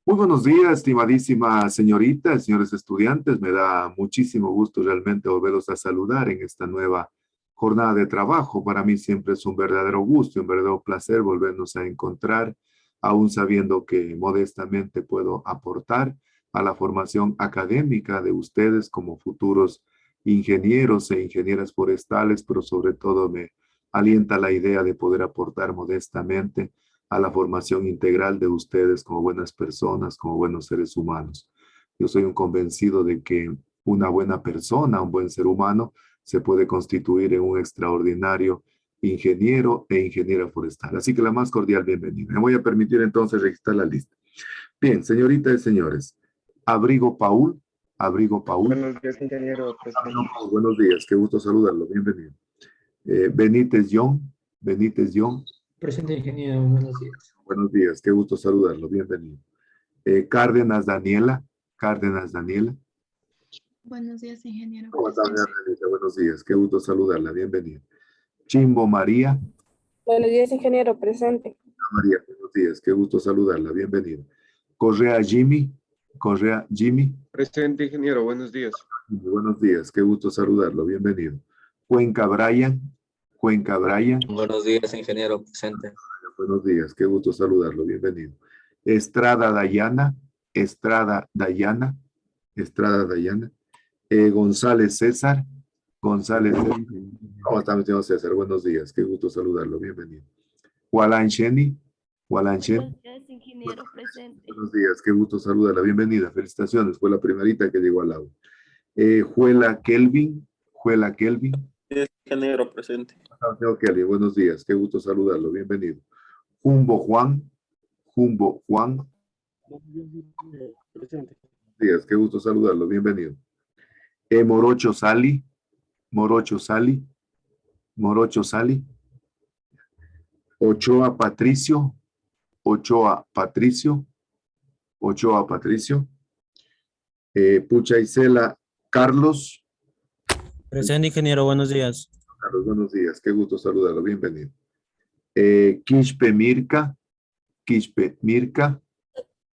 Muy buenos días, estimadísima señorita, señores estudiantes. Me da muchísimo gusto realmente volverlos a saludar en esta nueva jornada de trabajo. Para mí siempre es un verdadero gusto y un verdadero placer volvernos a encontrar, aún sabiendo que modestamente puedo aportar a la formación académica de ustedes como futuros ingenieros e ingenieras forestales, pero sobre todo me alienta la idea de poder aportar modestamente a la formación integral de ustedes como buenas personas, como buenos seres humanos. Yo soy un convencido de que una buena persona, un buen ser humano, se puede constituir en un extraordinario ingeniero e ingeniera forestal. Así que la más cordial bienvenida. Me voy a permitir entonces registrar la lista. Bien, señoritas y señores, Abrigo Paul. Buenos días, ingeniero. Abrigo Paul, buenos días, qué gusto saludarlo, bienvenido. Benítez John. Presente, ingeniero, buenos días. Buenos días, qué gusto saludarlo, bienvenido. Cárdenas Daniela. Buenos días, ingeniero. ¿Cómo está, Daniela? Buenos días, qué gusto saludarla, bienvenida. Chimbo María. Buenos días, ingeniero, presente. María, buenos días, qué gusto saludarla, bienvenida. Correa Jimmy. Presente, ingeniero, buenos días. Buenos días, qué gusto saludarlo, bienvenido. Cuenca Brian. Buenos días, ingeniero, presente. Buenos días, qué gusto saludarlo, bienvenido. Estrada Dayana. González César. ¿Cómo está, mi señor César? Buenos días, qué gusto saludarlo, bienvenido. Walan Sheni. Buenos días, ingeniero, presente. Buenos días, qué gusto saludarla, bienvenida, felicitaciones, fue la primerita que llegó al aula. Juela Kelvin. Ingeniero, presente. Señor Kelvin, buenos días, qué gusto saludarlo, bienvenido. Jumbo Juan. Presente. Buenos días, qué gusto saludarlo, bienvenido. Morocho Sali. Ochoa Patricio. Pucha Isela Carlos. Presente, ingeniero, buenos días. Carlos, buenos días, qué gusto saludarlo, bienvenido. Quispe Mirka.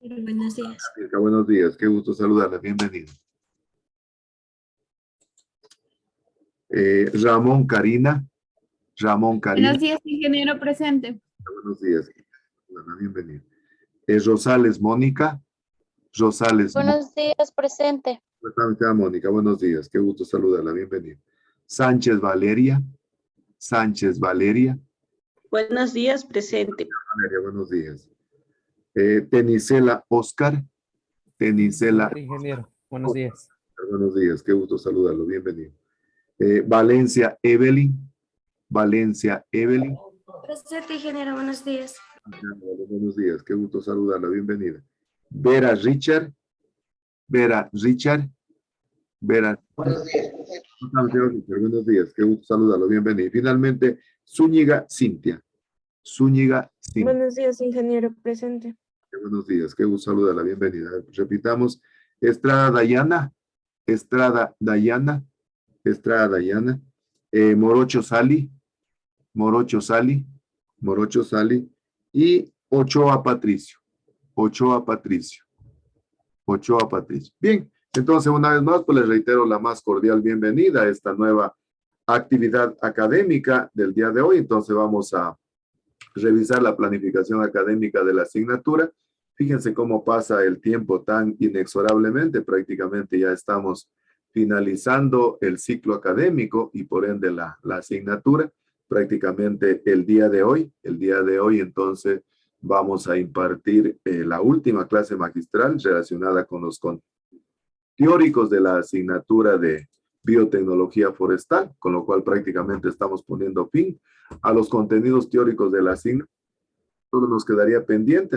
Buenos días. Mirka, buenos días, qué gusto saludarla, bienvenido. Ramón Karina. Buenos días, ingeniero, presente. Buenos días, bienvenido. Rosales Mónica. Buenos días, presente. Mónica, buenos días, qué gusto saludarla, bienvenida. Sánchez Valeria. Buenos días, presente. Valeria, buenos días. Tenisela Oscar. Ingeniero, buenos días. Buenos días, qué gusto saludarlo, bienvenido. Valencia Evelyn. Presente, ingeniero, buenos días. Buenos días, qué gusto saludarla, bienvenida. Vera Richard. Buenos días. Buenos días, qué gusto saludarlo, bienvenido. Finalmente, Zúñiga Cintia. Buenos días, ingeniero, presente. Buenos días, qué gusto saludarla, bienvenida. Repitamos, Estrada Dayana. Morocho Sali. Y Ochoa Patricio. Bien, entonces una vez más, pues les reitero la más cordial bienvenida a esta nueva actividad académica del día de hoy. Entonces vamos a revisar la planificación académica de la asignatura. Fíjense cómo pasa el tiempo tan inexorablemente, prácticamente ya estamos finalizando el ciclo académico y por ende la asignatura. Prácticamente el día de hoy entonces vamos a impartir la última clase magistral relacionada con los teóricos de la asignatura de biotecnología forestal, con lo cual prácticamente estamos poniendo fin a los contenidos teóricos de la asignatura. Solo nos quedaría pendiente,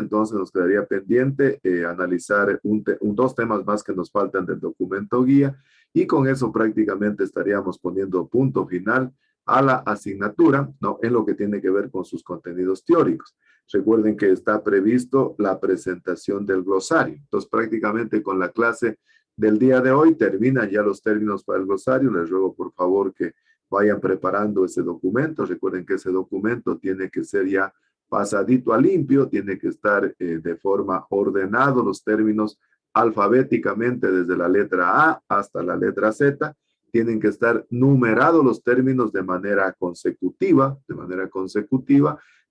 analizar dos temas más que nos faltan del documento guía y con eso prácticamente estaríamos poniendo punto final a la asignatura, ¿no? En lo que tiene que ver con sus contenidos teóricos. Recuerden que está previsto la presentación del glosario. Entonces, prácticamente con la clase del día de hoy terminan ya los términos para el glosario. Les ruego por favor que vayan preparando ese documento. Recuerden que ese documento tiene que ser ya pasadito a limpio, tiene que estar de forma ordenado los términos alfabéticamente desde la letra A hasta la letra Z, tienen que estar numerados los términos de manera consecutiva,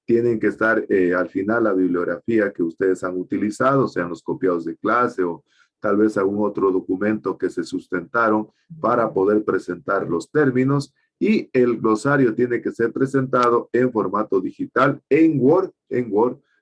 tienen que estar al final la bibliografía que ustedes han utilizado, sean los copiados de clase o tal vez algún otro documento que se sustentaron para poder presentar los términos, y el glosario tiene que ser presentado en formato digital, en Word,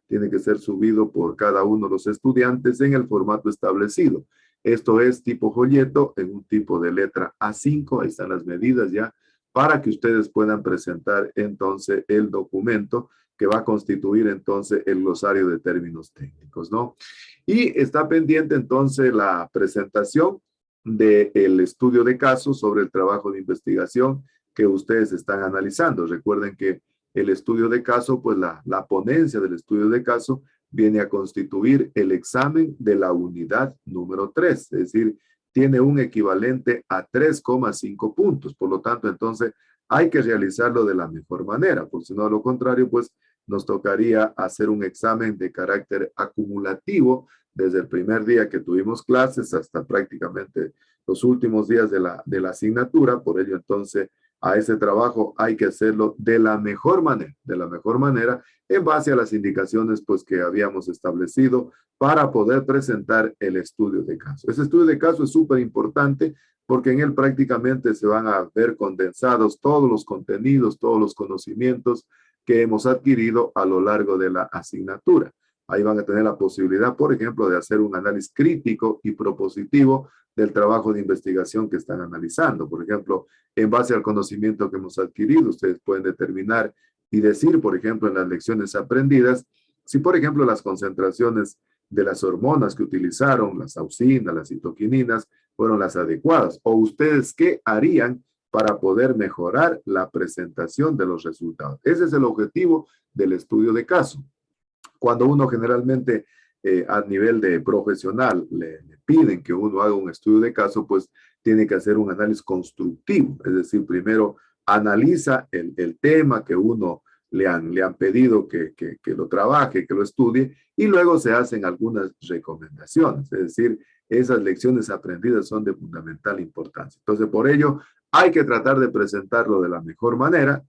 tiene que ser subido por cada uno de los estudiantes en el formato establecido. Esto es tipo folleto en un tipo de letra A5, ahí están las medidas ya, para que ustedes puedan presentar entonces el documento que va a constituir entonces el glosario de términos técnicos, ¿no? Y está pendiente entonces la presentación del estudio de caso sobre el trabajo de investigación que ustedes están analizando. Recuerden que el estudio de caso, pues la ponencia del estudio de caso viene a constituir el examen de la unidad número 3, es decir, tiene un equivalente a 3,5 puntos. Por lo tanto, entonces, hay que realizarlo de la mejor manera, porque si no, a lo contrario, pues nos tocaría hacer un examen de carácter acumulativo desde el primer día que tuvimos clases hasta prácticamente los últimos días de la asignatura. Por ello, entonces, a ese trabajo hay que hacerlo de la mejor manera, en base a las indicaciones pues que habíamos establecido para poder presentar el estudio de caso. Ese estudio de caso es súper importante porque en él prácticamente se van a ver condensados todos los contenidos, todos los conocimientos que hemos adquirido a lo largo de la asignatura. Ahí van a tener la posibilidad, por ejemplo, de hacer un análisis crítico y propositivo del trabajo de investigación que están analizando. Por ejemplo, en base al conocimiento que hemos adquirido, ustedes pueden determinar y decir, por ejemplo, en las lecciones aprendidas, si, por ejemplo, las concentraciones de las hormonas que utilizaron, las auxinas, las citoquininas, fueron las adecuadas, o ustedes qué harían para poder mejorar la presentación de los resultados. Ese es el objetivo del estudio de caso. Cuando uno generalmente a nivel de profesional le piden que uno haga un estudio de caso, pues tiene que hacer un análisis constructivo. Es decir, primero analiza el tema que uno le han pedido que lo trabaje, que lo estudie, y luego se hacen algunas recomendaciones. Es decir, esas lecciones aprendidas son de fundamental importancia. Entonces, por ello, hay que tratar de presentarlo de la mejor manera,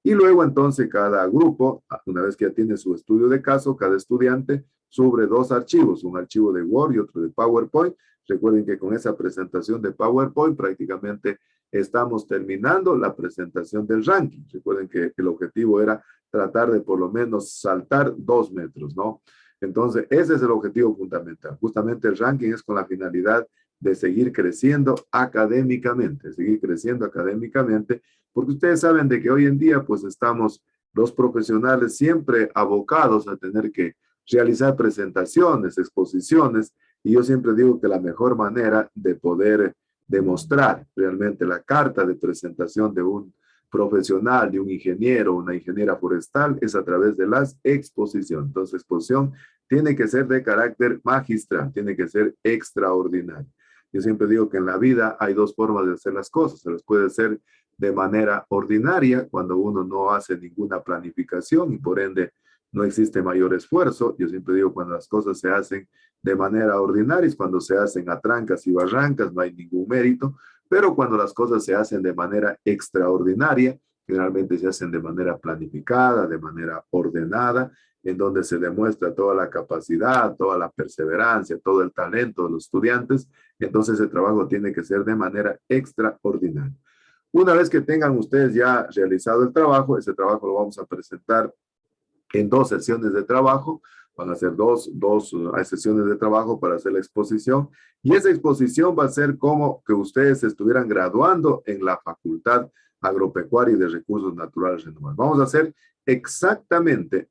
y luego entonces cada grupo, una vez que ya tiene su estudio de caso, cada estudiante sube 2 archivos, un archivo de Word y otro de PowerPoint. Recuerden que con esa presentación de PowerPoint prácticamente estamos terminando la presentación del ranking. Recuerden que el objetivo era tratar de por lo menos saltar 2 metros, ¿no? Entonces, ese es el objetivo fundamental. Justamente el ranking es con la finalidad de seguir creciendo académicamente, porque ustedes saben de que hoy en día pues estamos los profesionales siempre abocados a tener que realizar presentaciones, exposiciones, y yo siempre digo que la mejor manera de poder demostrar realmente la carta de presentación de un profesional, de un ingeniero, una ingeniera forestal, es a través de las exposiciones. Entonces, exposición tiene que ser de carácter magistral, tiene que ser extraordinario. Yo siempre digo que en la vida hay 2 formas de hacer las cosas. Se las puede hacer de manera ordinaria, cuando uno no hace ninguna planificación y por ende no existe mayor esfuerzo. Yo siempre digo, cuando las cosas se hacen de manera ordinaria, es cuando se hacen a trancas y barrancas, no hay ningún mérito. Pero cuando las cosas se hacen de manera extraordinaria, generalmente se hacen de manera planificada, de manera ordenada, en donde se demuestra toda la capacidad, toda la perseverancia, todo el talento de los estudiantes. Entonces el trabajo tiene que ser de manera extraordinaria. Una vez que tengan ustedes ya realizado el trabajo, ese trabajo lo vamos a presentar en 2 sesiones de trabajo. Van a ser dos sesiones de trabajo para hacer la exposición, y esa exposición va a ser como que ustedes estuvieran graduando en la Facultad Agropecuaria y de Recursos Naturales Renovables. Vamos a hacer exactamente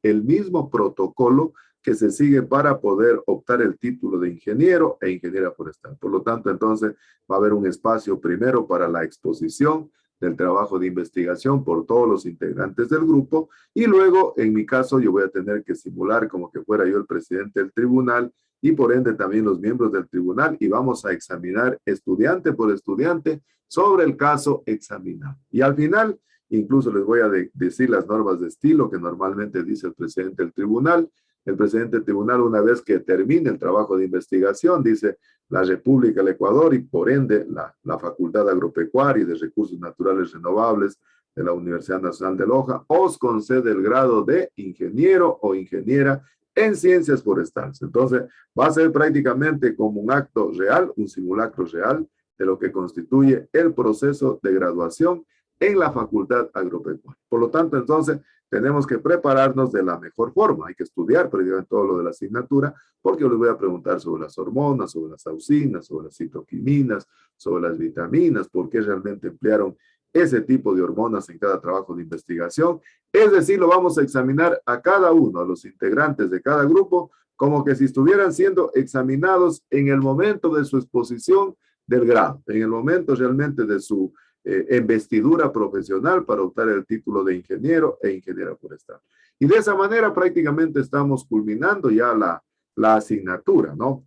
el mismo protocolo que se sigue para poder optar el título de ingeniero e ingeniera forestal. Por lo tanto, entonces va a haber un espacio primero para la exposición del trabajo de investigación por todos los integrantes del grupo, y luego, en mi caso, yo voy a tener que simular como que fuera yo el presidente del tribunal y por ende también los miembros del tribunal, y vamos a examinar estudiante por estudiante sobre el caso examinado. Y al final, Incluso les voy a decir las normas de estilo que normalmente dice el presidente del tribunal. El presidente del tribunal, una vez que termine el trabajo de investigación, dice la República del Ecuador y por ende la Facultad Agropecuaria y de Recursos Naturales Renovables de la Universidad Nacional de Loja os concede el grado de ingeniero o ingeniera en ciencias forestales. Entonces, va a ser prácticamente como un acto real, un simulacro real de lo que constituye el proceso de graduación en la Facultad Agropecuaria. Por lo tanto, entonces, tenemos que prepararnos de la mejor forma. Hay que estudiar prácticamente todo lo de la asignatura, porque yo les voy a preguntar sobre las hormonas, sobre las auxinas, sobre las citoquininas, sobre las vitaminas, por qué realmente emplearon ese tipo de hormonas en cada trabajo de investigación. Es decir, lo vamos a examinar a cada uno, a los integrantes de cada grupo, como que si estuvieran siendo examinados en el momento de su exposición del grado, en el momento realmente de su investidura profesional para optar el título de ingeniero e ingeniera forestal. Y de esa manera prácticamente estamos culminando ya la asignatura, ¿no?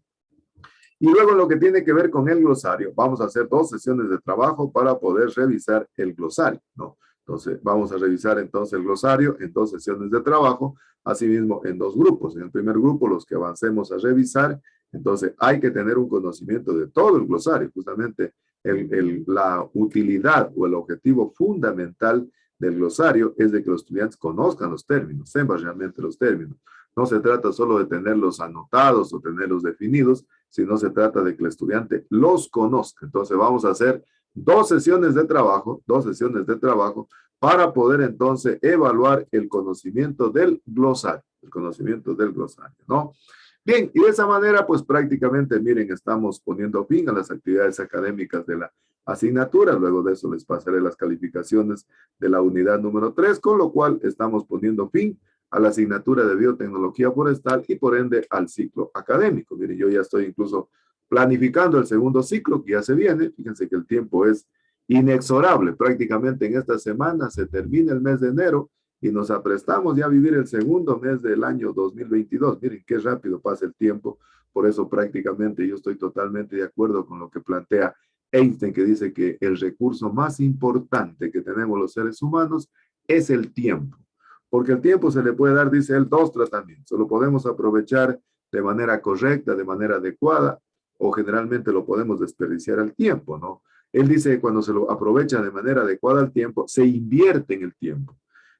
Y luego lo que tiene que ver con el glosario, vamos a hacer 2 sesiones de trabajo para poder revisar el glosario, ¿no? Entonces, vamos a revisar entonces el glosario en 2 sesiones de trabajo, asimismo en 2 grupos. En el primer grupo, los que avancemos a revisar, entonces hay que tener un conocimiento de todo el glosario, justamente la utilidad o el objetivo fundamental del glosario es de que los estudiantes conozcan los términos, sepan realmente los términos. No se trata solo de tenerlos anotados o tenerlos definidos, sino se trata de que el estudiante los conozca. Entonces vamos a hacer 2 sesiones de trabajo, para poder entonces evaluar el conocimiento del glosario, ¿no? Bien, y de esa manera, pues prácticamente, miren, estamos poniendo fin a las actividades académicas de la asignatura. Luego de eso les pasaré las calificaciones de la unidad número 3, con lo cual estamos poniendo fin a la asignatura de biotecnología forestal y por ende al ciclo académico. Miren, yo ya estoy incluso planificando el segundo ciclo que ya se viene. Fíjense que el tiempo es inexorable. Prácticamente en esta semana se termina el mes de enero y nos aprestamos ya a vivir el segundo mes del año 2022. Miren qué rápido pasa el tiempo. Por eso prácticamente yo estoy totalmente de acuerdo con lo que plantea Einstein, que dice que el recurso más importante que tenemos los seres humanos es el tiempo. Porque el tiempo se le puede dar, dice él, 2 tratamientos. Lo podemos aprovechar de manera correcta, de manera adecuada, o generalmente lo podemos desperdiciar al tiempo, ¿no? Él dice que cuando se lo aprovecha de manera adecuada al tiempo, se invierte en el tiempo.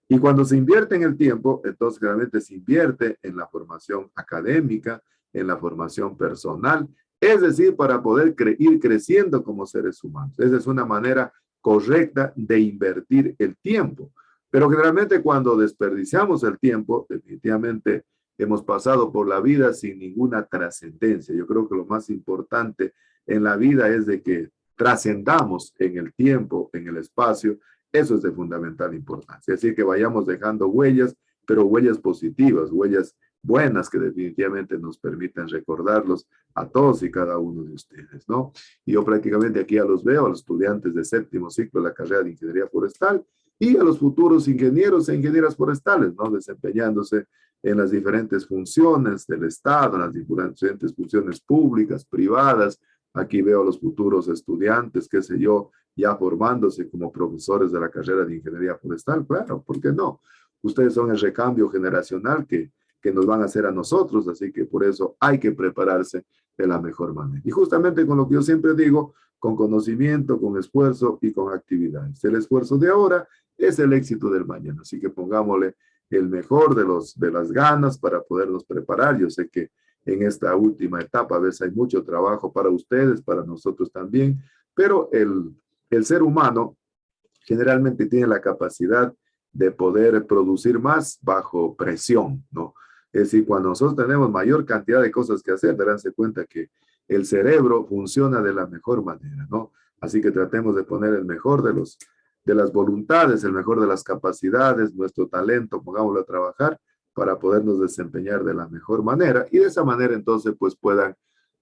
Y cuando se invierte en el tiempo, entonces realmente se invierte en la formación académica, en la formación personal, es decir, para poder ir creciendo como seres humanos. Esa es una manera correcta de invertir el tiempo. Pero generalmente cuando desperdiciamos el tiempo, definitivamente hemos pasado por la vida sin ninguna trascendencia. Yo creo que lo más importante en la vida es de que trascendamos en el tiempo, en el espacio. Eso es de fundamental importancia. Así que vayamos dejando huellas, pero huellas positivas, huellas buenas que definitivamente nos permitan recordarlos a todos y cada uno de ustedes, ¿no? Y yo prácticamente aquí ya los veo, a los estudiantes de 7º ciclo de la carrera de Ingeniería Forestal y a los futuros ingenieros e ingenieras forestales, ¿no? Desempeñándose en las diferentes funciones del Estado, en las diferentes funciones públicas, privadas. Aquí veo a los futuros estudiantes, qué sé yo, ya formándose como profesores de la carrera de Ingeniería Forestal. Claro, ¿por qué no? Ustedes son el recambio generacional que nos van a hacer a nosotros, así que por eso hay que prepararse de la mejor manera. Y justamente con lo que yo siempre digo, con conocimiento, con esfuerzo y con actividades. El esfuerzo de ahora es el éxito del mañana, así que pongámosle el mejor de las ganas para podernos preparar. Yo sé que en esta última etapa a veces hay mucho trabajo para ustedes, para nosotros también, pero el ser humano generalmente tiene la capacidad de poder producir más bajo presión, ¿no? Es decir, cuando nosotros tenemos mayor cantidad de cosas que hacer, daránse cuenta que el cerebro funciona de la mejor manera, ¿no? Así que tratemos de poner el mejor de las voluntades, el mejor de las capacidades, nuestro talento, pongámoslo a trabajar para podernos desempeñar de la mejor manera y de esa manera entonces pues puedan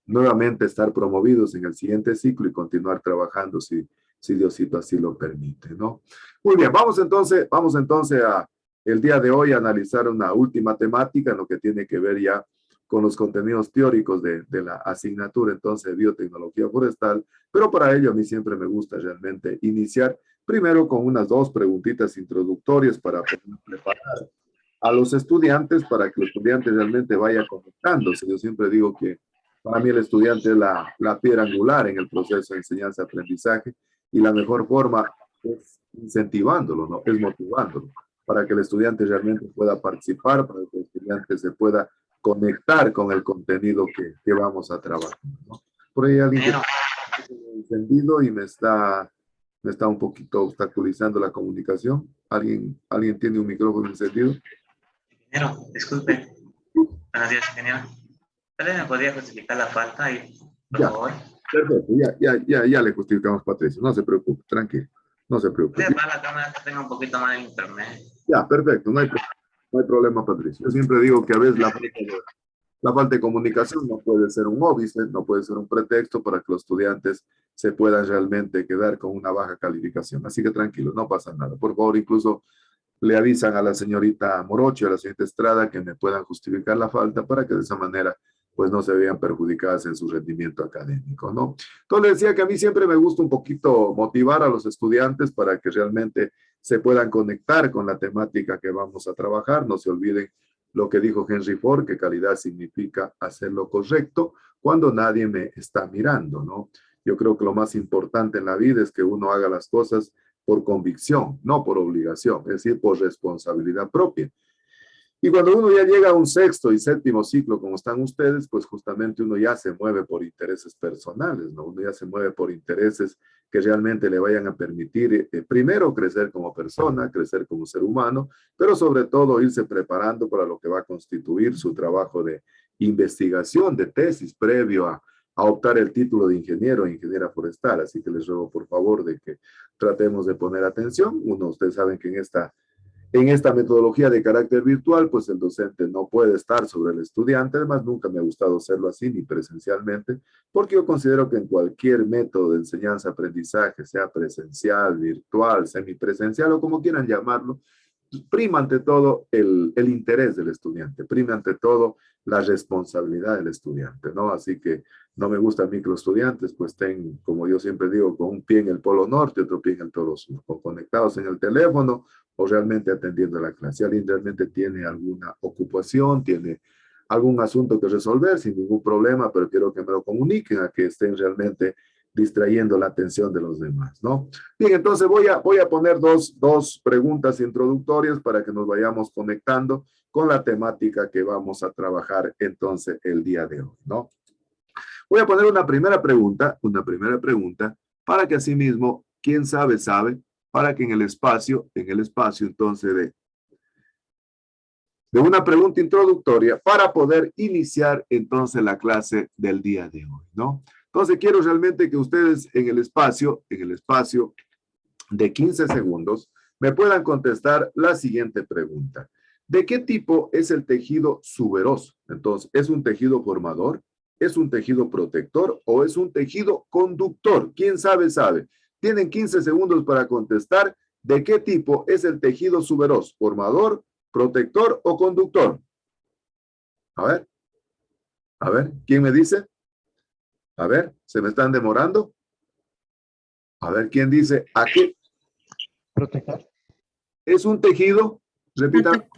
nuevamente estar promovidos en el siguiente ciclo y continuar trabajando si Diosito así lo permite, ¿no? Muy bien, vamos entonces a el día de hoy a analizar una última temática en lo que tiene que ver ya con los contenidos teóricos de la asignatura entonces de biotecnología forestal, pero para ello a mí siempre me gusta realmente iniciar Primero con unas 2 preguntitas introductorias para poder preparar a los estudiantes para que el estudiante realmente vaya conectándose. Yo siempre digo que para mí el estudiante es la piedra angular en el proceso de enseñanza-aprendizaje y la mejor forma es incentivándolo, ¿no? Es motivándolo para que el estudiante realmente pueda participar, para que el estudiante se pueda conectar con el contenido que vamos a trabajar, ¿no? Por ahí alguien que tiene encendido y me está un poquito obstaculizando la comunicación. ¿Alguien tiene un micrófono encendido? Ingeniero, disculpe. Buenos días, ingeniero. ¿Tal vez me podría justificar la falta ahí, por favor? Perfecto, ya le justificamos, Patricio. No se preocupe, tranquilo. No se preocupe. Voy a apagar la cámara que tenga un poquito más de internet. Ya, perfecto. No hay problema, Patricio. Yo siempre digo que a veces la falta de comunicación no puede ser un óbice, no puede ser un pretexto para que los estudiantes se puedan realmente quedar con una baja calificación. Así que tranquilo, no pasa nada. Por favor, incluso le avisan a la señorita Morocho y a la señorita Estrada que me puedan justificar la falta para que de esa manera pues no se vean perjudicadas en su rendimiento académico, ¿no? Entonces decía que a mí siempre me gusta un poquito motivar a los estudiantes para que realmente se puedan conectar con la temática que vamos a trabajar. No se olviden lo que dijo Henry Ford, que calidad significa hacer lo correcto cuando nadie me está mirando, ¿no? Yo creo que lo más importante en la vida es que uno haga las cosas por convicción, no por obligación, es decir, por responsabilidad propia. Y cuando uno ya llega a un 6º y 7º ciclo, como están ustedes, pues justamente uno ya se mueve por intereses personales, ¿no? Uno ya se mueve por intereses que realmente le vayan a permitir, primero, crecer como persona, crecer como ser humano, pero sobre todo irse preparando para lo que va a constituir su trabajo de investigación, de tesis, previo a optar el título de ingeniero o ingeniera forestal. Así que les ruego, por favor, de que tratemos de poner atención. Ustedes saben que en esta metodología de carácter virtual, pues el docente no puede estar sobre el estudiante. Además, nunca me ha gustado hacerlo así, ni presencialmente, porque yo considero que en cualquier método de enseñanza-aprendizaje, sea presencial, virtual, semipresencial o como quieran llamarlo, prima ante todo el interés del estudiante, prima ante todo la responsabilidad del estudiante, ¿no? Así que no me gustan a mí que los estudiantes pues estén, como yo siempre digo, con un pie en el polo norte, otro pie en el polo sur, o conectados en el teléfono, o realmente atendiendo la clase. Si alguien realmente tiene alguna ocupación, tiene algún asunto que resolver, sin ningún problema, pero quiero que me lo comuniquen a que estén realmente distrayendo la atención de los demás, ¿no? Bien, entonces voy a poner dos preguntas introductorias para que nos vayamos conectando con la temática que vamos a trabajar entonces el día de hoy, ¿no? Voy a poner una primera pregunta para que asimismo, quien sabe, para que en el espacio entonces de una pregunta introductoria para poder iniciar entonces la clase del día de hoy, ¿no? Entonces quiero realmente que ustedes en el espacio de 15 segundos me puedan contestar la siguiente pregunta. ¿De qué tipo es el tejido suberoso? Entonces, ¿es un tejido formador? ¿Es un tejido protector o es un tejido conductor? ¿Quién sabe? Tienen 15 segundos para contestar de qué tipo es el tejido suberoso, formador, protector o conductor. A ver, ¿quién me dice? A ver, ¿se me están demorando? A ver, ¿quién dice aquí? Protector. Es un tejido, repitan.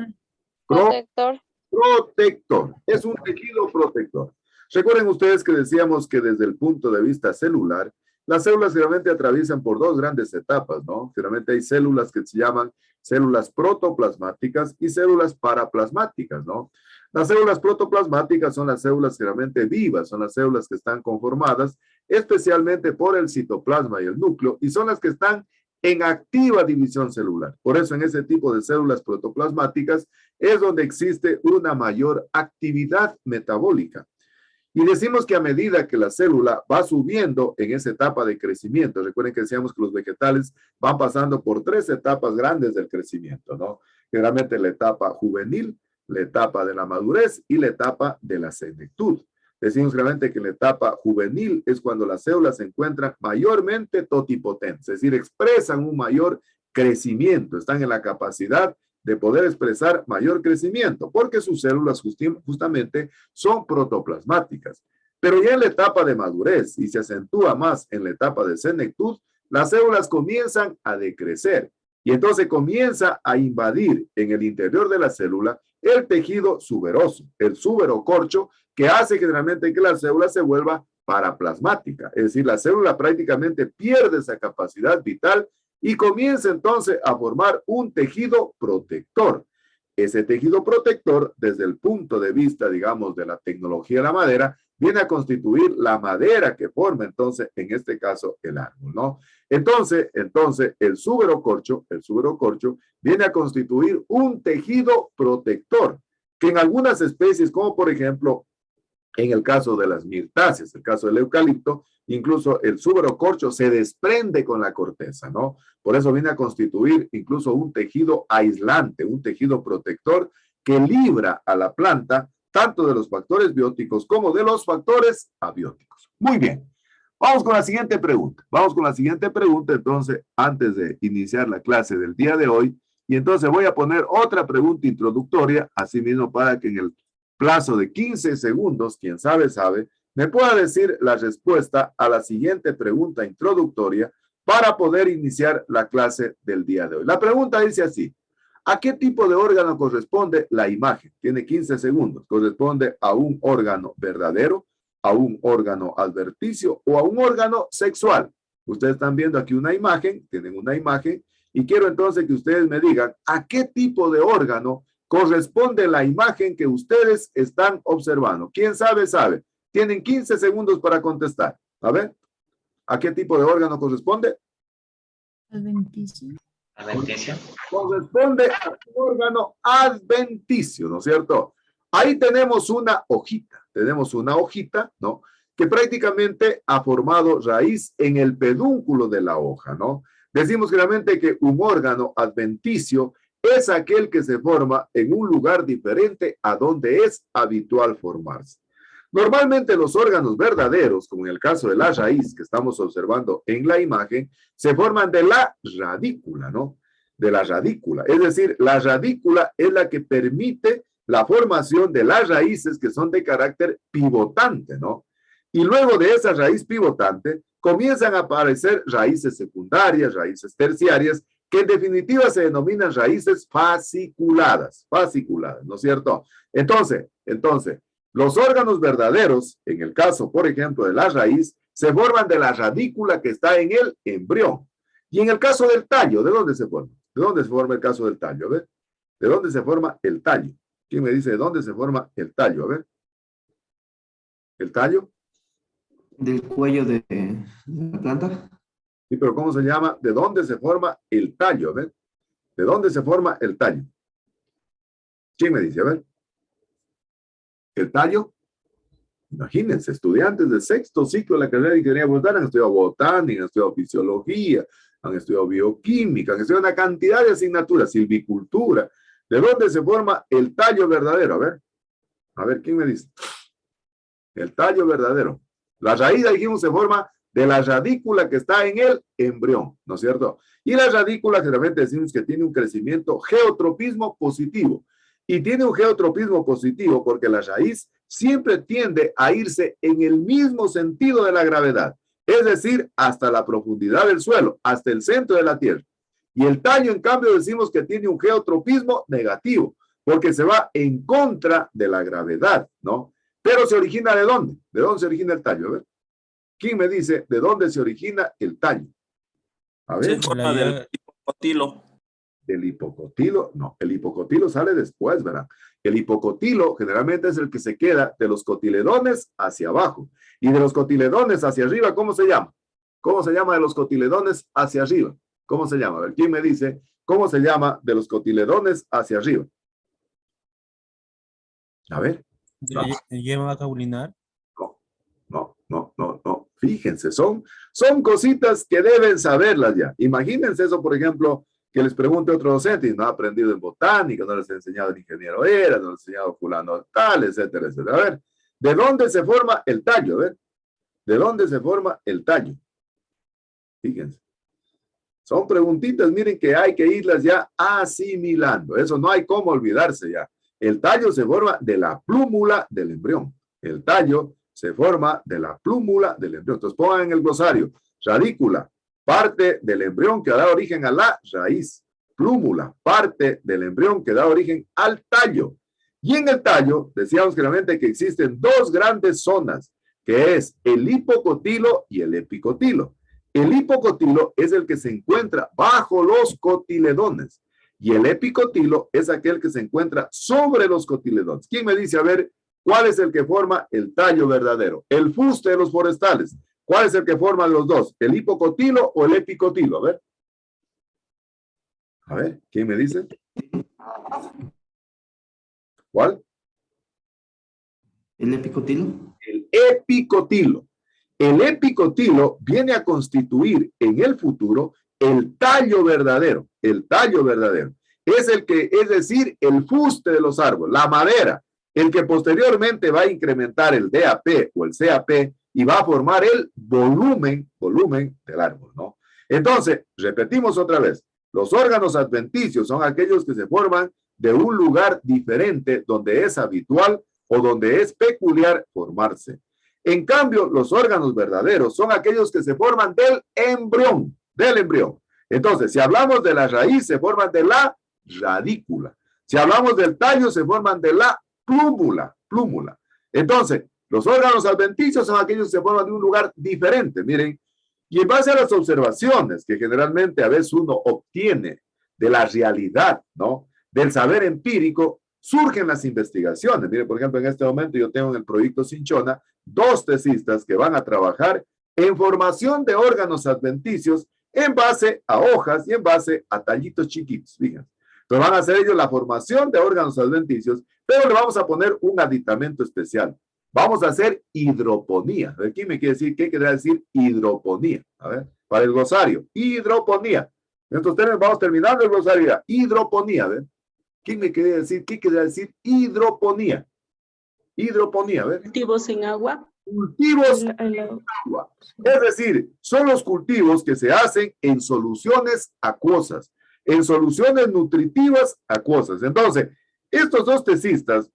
Protector. Protector. Es un tejido protector. Recuerden ustedes que decíamos que desde el punto de vista celular, las células generalmente atraviesan por 2 grandes etapas, ¿no? Generalmente hay células que se llaman células protoplasmáticas y células paraplasmáticas, ¿no? Las células protoplasmáticas son las células generalmente vivas, son las células que están conformadas especialmente por el citoplasma y el núcleo y son las que están en activa división celular. Por eso en ese tipo de células protoplasmáticas es donde existe una mayor actividad metabólica. Y decimos que a medida que la célula va subiendo en esa etapa de crecimiento, recuerden que decíamos que los vegetales van pasando por 3 etapas grandes del crecimiento, ¿no? Generalmente la etapa juvenil, la etapa de la madurez y la etapa de la senectud. Decimos realmente que la etapa juvenil es cuando las células se encuentran mayormente totipotentes, es decir, expresan un mayor crecimiento, están en la capacidad de poder expresar mayor crecimiento, porque sus células justamente son protoplasmáticas. Pero ya en la etapa de madurez, y se acentúa más en la etapa de senectud, las células comienzan a decrecer y entonces comienza a invadir en el interior de la célula el tejido suberoso, el suberocorcho, que hace generalmente que la célula se vuelva paraplasmática. Es decir, la célula prácticamente pierde esa capacidad vital y comienza entonces a formar un tejido protector. Ese tejido protector, desde el punto de vista, digamos, de la tecnología de la madera, viene a constituir la madera que forma entonces, en este caso, el árbol, ¿no? Entonces, el suberocorcho viene a constituir un tejido protector, que en algunas especies, como por ejemplo, en el caso de las mirtáceas, el caso del eucalipto, incluso el suberocorcho se desprende con la corteza, ¿no? Por eso viene a constituir incluso un tejido aislante, un tejido protector que libra a la planta tanto de los factores bióticos como de los factores abióticos. Muy bien. Vamos con la siguiente pregunta. Vamos con la siguiente pregunta, entonces, antes de iniciar la clase del día de hoy. Y entonces voy a poner otra pregunta introductoria, así mismo para que en el plazo de 15 segundos, quien sabe, me pueda decir la respuesta a la siguiente pregunta introductoria para poder iniciar la clase del día de hoy. La pregunta dice así: ¿a qué tipo de órgano corresponde la imagen? Tiene 15 segundos. ¿Corresponde a un órgano verdadero, a un órgano adverticio o a un órgano sexual? Ustedes están viendo aquí una imagen, tienen una imagen, y quiero entonces que ustedes me digan a qué tipo de órgano corresponde la imagen que ustedes están observando. ¿Quién sabe? Tienen 15 segundos para contestar. A ver, ¿a qué tipo de órgano corresponde? Adventicio. Adventicio. Corresponde a un órgano adventicio, ¿no es cierto? Ahí tenemos una hojita, ¿no? Que prácticamente ha formado raíz en el pedúnculo de la hoja, ¿no? Decimos claramente que un órgano adventicio es aquel que se forma en un lugar diferente a donde es habitual formarse. Normalmente los órganos verdaderos, como en el caso de la raíz que estamos observando en la imagen, se forman de la radícula, ¿no? De la radícula. Es decir, la radícula es la que permite la formación de las raíces que son de carácter pivotante, ¿no? Y luego de esa raíz pivotante comienzan a aparecer raíces secundarias, raíces terciarias, que en definitiva se denominan raíces fasciculadas, ¿no es cierto? Entonces, los órganos verdaderos, en el caso, por ejemplo, de la raíz, se forman de la radícula que está en el embrión. Y en el caso del tallo, ¿de dónde se forma? ¿De dónde se forma el caso del tallo? A ver, ¿de dónde se forma el tallo? ¿Quién me dice de dónde se forma el tallo? A ver. ¿El tallo? Del cuello de la planta. Sí, pero ¿cómo se llama? ¿De dónde se forma el tallo? A ver. ¿De dónde se forma el tallo? ¿Quién me dice? A ver. ¿El tallo? Imagínense, estudiantes del sexto ciclo de la carrera de Ingeniería Forestal han estudiado botánica, han estudiado fisiología, han estudiado bioquímica, han estudiado una cantidad de asignaturas, silvicultura. ¿De dónde se forma el tallo verdadero? A ver, ¿quién me dice? El tallo verdadero. La raíz, dijimos, se forma de la radícula que está en el embrión, ¿no es cierto? Y la radícula generalmente decimos que tiene un crecimiento geotropismo positivo. Y tiene un geotropismo positivo porque la raíz siempre tiende a irse en el mismo sentido de la gravedad. Es decir, hasta la profundidad del suelo, hasta el centro de la tierra. Y el tallo, en cambio, decimos que tiene un geotropismo negativo, porque se va en contra de la gravedad, ¿no? Pero se origina ¿de dónde? ¿De dónde se origina el tallo? A ver. ¿Quién me dice de dónde se origina el tallo? A ver. Se forma del hipocotilo. ¿Del hipocotilo? No, el hipocotilo sale después, ¿verdad? El hipocotilo generalmente es el que se queda de los cotiledones hacia abajo. Y de los cotiledones hacia arriba, ¿cómo se llama? ¿Cómo se llama de los cotiledones hacia arriba? ¿Cómo se llama? A ver, ¿quién me dice cómo se llama de los cotiledones hacia arriba? A ver. ¿Yema caulinar? No. Fíjense, son cositas que deben saberlas ya. Imagínense eso, por ejemplo, que les pregunte otro docente y no ha aprendido en botánica, no les ha enseñado el ingeniero era, no les ha enseñado fulano tal, etcétera, etcétera. A ver, ¿de dónde se forma el tallo? A ver, ¿de dónde se forma el tallo? Fíjense. Son preguntitas, miren, que hay que irlas ya asimilando. Eso no hay cómo olvidarse ya. El tallo se forma de la plúmula del embrión. El tallo se forma de la plúmula del embrión. Entonces pongan en el glosario, radícula, parte del embrión que da origen a la raíz. Plúmula, parte del embrión que da origen al tallo. Y en el tallo, decíamos claramente que existen dos grandes zonas, que es el hipocotilo y el epicotilo. El hipocotilo es el que se encuentra bajo los cotiledones y el epicotilo es aquel que se encuentra sobre los cotiledones. ¿Quién me dice, a ver, cuál es el que forma el tallo verdadero? El fuste de los forestales. ¿Cuál es el que forma los dos? ¿El hipocotilo o el epicotilo? A ver, ¿quién me dice? ¿Cuál? ¿El epicotilo? El epicotilo. El epicotilo viene a constituir en el futuro el tallo verdadero. El tallo verdadero. Es el que, es decir, el fuste de los árboles, la madera, el que posteriormente va a incrementar el DAP o el CAP y va a formar el volumen del árbol, ¿no? Entonces, repetimos otra vez, los órganos adventicios son aquellos que se forman de un lugar diferente donde es habitual o donde es peculiar formarse. En cambio, los órganos verdaderos son aquellos que se forman del embrión, Entonces, si hablamos de la raíz, se forman de la radícula. Si hablamos del tallo, se forman de la plúmula. Entonces, los órganos adventicios son aquellos que se forman de un lugar diferente, miren, y en base a las observaciones que generalmente a veces uno obtiene de la realidad, ¿no? Del saber empírico, surgen las investigaciones. Miren, por ejemplo, en este momento yo tengo en el proyecto Cinchona 2 tesistas que van a trabajar en formación de órganos adventicios en base a hojas y en base a tallitos chiquitos, fíjense. Entonces van a hacer ellos la formación de órganos adventicios, pero le vamos a poner un aditamento especial. Vamos a hacer hidroponía. A ver, ¿quién me quiere decir qué quiere decir hidroponía? A ver, para el glosario, hidroponía. Entonces vamos terminando el glosario. Hidroponía, a ver. ¿Quién me quiere decir qué quiere decir hidroponía? Hidroponía, a ver. Cultivos en agua. Cultivos en agua. Es decir, son los cultivos que se hacen en soluciones acuosas, en soluciones nutritivas acuosas. Entonces, estos dos tesistas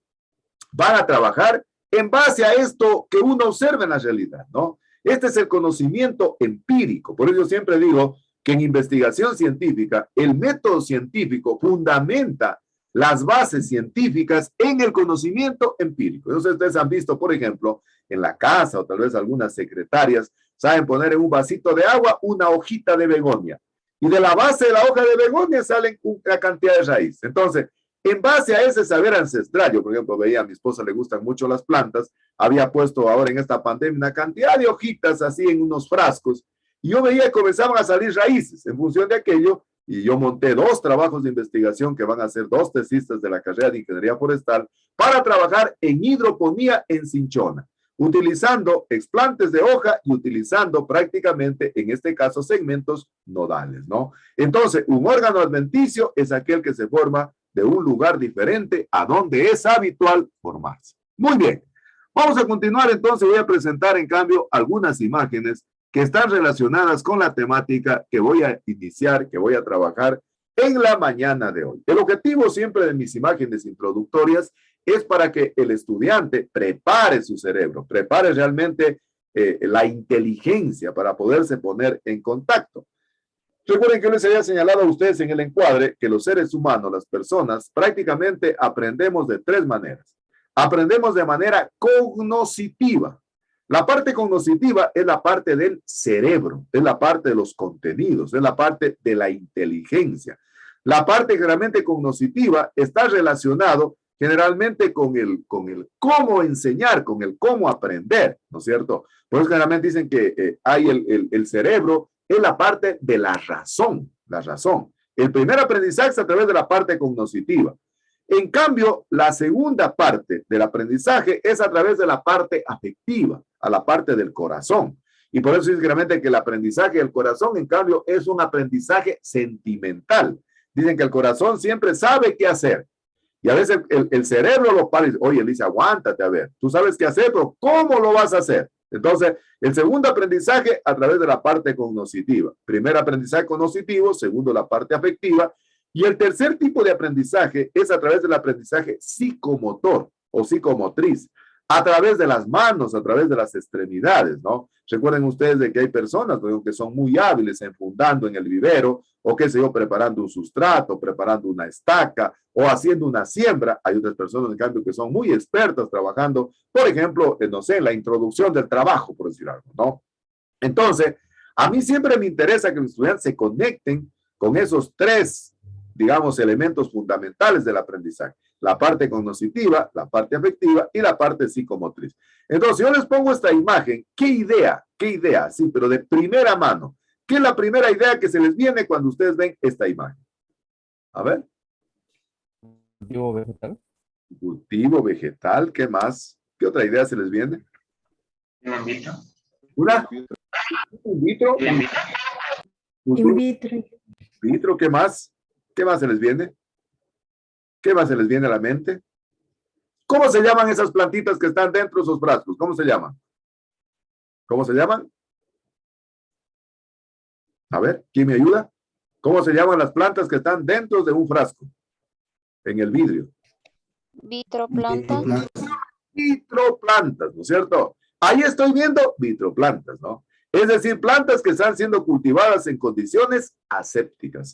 van a trabajar en base a esto que uno observa en la realidad, ¿no? Este es el conocimiento empírico. Por eso yo siempre digo que en investigación científica, el método científico fundamenta las bases científicas en el conocimiento empírico. Entonces, ustedes han visto, por ejemplo, en la casa o tal vez algunas secretarias saben poner en un vasito de agua una hojita de begonia. Y de la base de la hoja de begonia salen una cantidad de raíz. Entonces, en base a ese saber ancestral, yo por ejemplo veía a mi esposa le gustan mucho las plantas, había puesto ahora en esta pandemia una cantidad de hojitas así en unos frascos, y yo veía que comenzaban a salir raíces en función de aquello, y yo monté 2 trabajos de investigación que van a ser 2 tesistas de la carrera de Ingeniería Forestal para trabajar en hidroponía en Cinchona, utilizando explantes de hoja y utilizando prácticamente, en este caso, segmentos nodales, ¿no? Entonces, un órgano adventicio es aquel que se forma de un lugar diferente a donde es habitual formarse. Muy bien, vamos a continuar entonces. Voy a presentar en cambio algunas imágenes que están relacionadas con la temática que voy a iniciar, que voy a trabajar en la mañana de hoy. El objetivo siempre de mis imágenes introductorias es para que el estudiante prepare su cerebro, prepare realmente la inteligencia para poderse poner en contacto. Recuerden que yo les había señalado a ustedes en el encuadre que los seres humanos, las personas, prácticamente aprendemos de 3 maneras. Aprendemos de manera cognoscitiva. La parte cognoscitiva es la parte del cerebro, es la parte de los contenidos, es la parte de la inteligencia. La parte generalmente cognoscitiva está relacionado generalmente con el cómo enseñar, con el cómo aprender, ¿no es cierto? Por eso generalmente dicen que hay el cerebro, es la parte de la razón. El primer aprendizaje es a través de la parte cognoscitiva. En cambio, la segunda parte del aprendizaje es a través de la parte afectiva, a la parte del corazón. Y por eso es claramente que el aprendizaje del corazón, en cambio, es un aprendizaje sentimental. Dicen que el corazón siempre sabe qué hacer. Y a veces el cerebro lo para y dice, oye, él dice, aguántate, a ver, tú sabes qué hacer, pero ¿cómo lo vas a hacer? Entonces, el segundo aprendizaje a través de la parte cognoscitiva. Primer aprendizaje cognoscitivo, segundo la parte afectiva. Y el tercer tipo de aprendizaje es a través del aprendizaje psicomotor o psicomotriz. a través de las manos, a través de las extremidades, ¿no? Recuerden ustedes de que hay personas que son muy hábiles enfundando en el vivero, o qué sé yo, preparando un sustrato, preparando una estaca, o haciendo una siembra. Hay otras personas, en cambio, que son muy expertas trabajando, por ejemplo, no sé, en la introducción del trabajo, por decir algo, ¿no? Entonces, a mí siempre me interesa que los estudiantes se conecten con esos tres, digamos, elementos fundamentales del aprendizaje. La parte cognitiva, la parte afectiva y la parte psicomotriz. Entonces, yo les pongo esta imagen. ¿Qué idea? Sí, pero de primera mano. ¿Qué es la primera idea que se les viene cuando ustedes ven esta imagen? A ver. Cultivo vegetal. Cultivo vegetal, ¿qué más? ¿Qué otra idea se les viene? In vitro. ¿Una? ¿In vitro? In vitro. In vitro. In vitro, ¿qué más? ¿Qué más se les viene? ¿Qué más se les viene a la mente? ¿Cómo se llaman esas plantitas que están dentro de esos frascos? ¿Cómo se llaman? ¿Cómo se llaman? A ver, ¿quién me ayuda? ¿Cómo se llaman las plantas que están dentro de un frasco? En el vidrio. Vitroplantas. Vitroplantas, ¿no es cierto? Ahí estoy viendo vitroplantas, ¿no? Es decir, plantas que están siendo cultivadas en condiciones asépticas,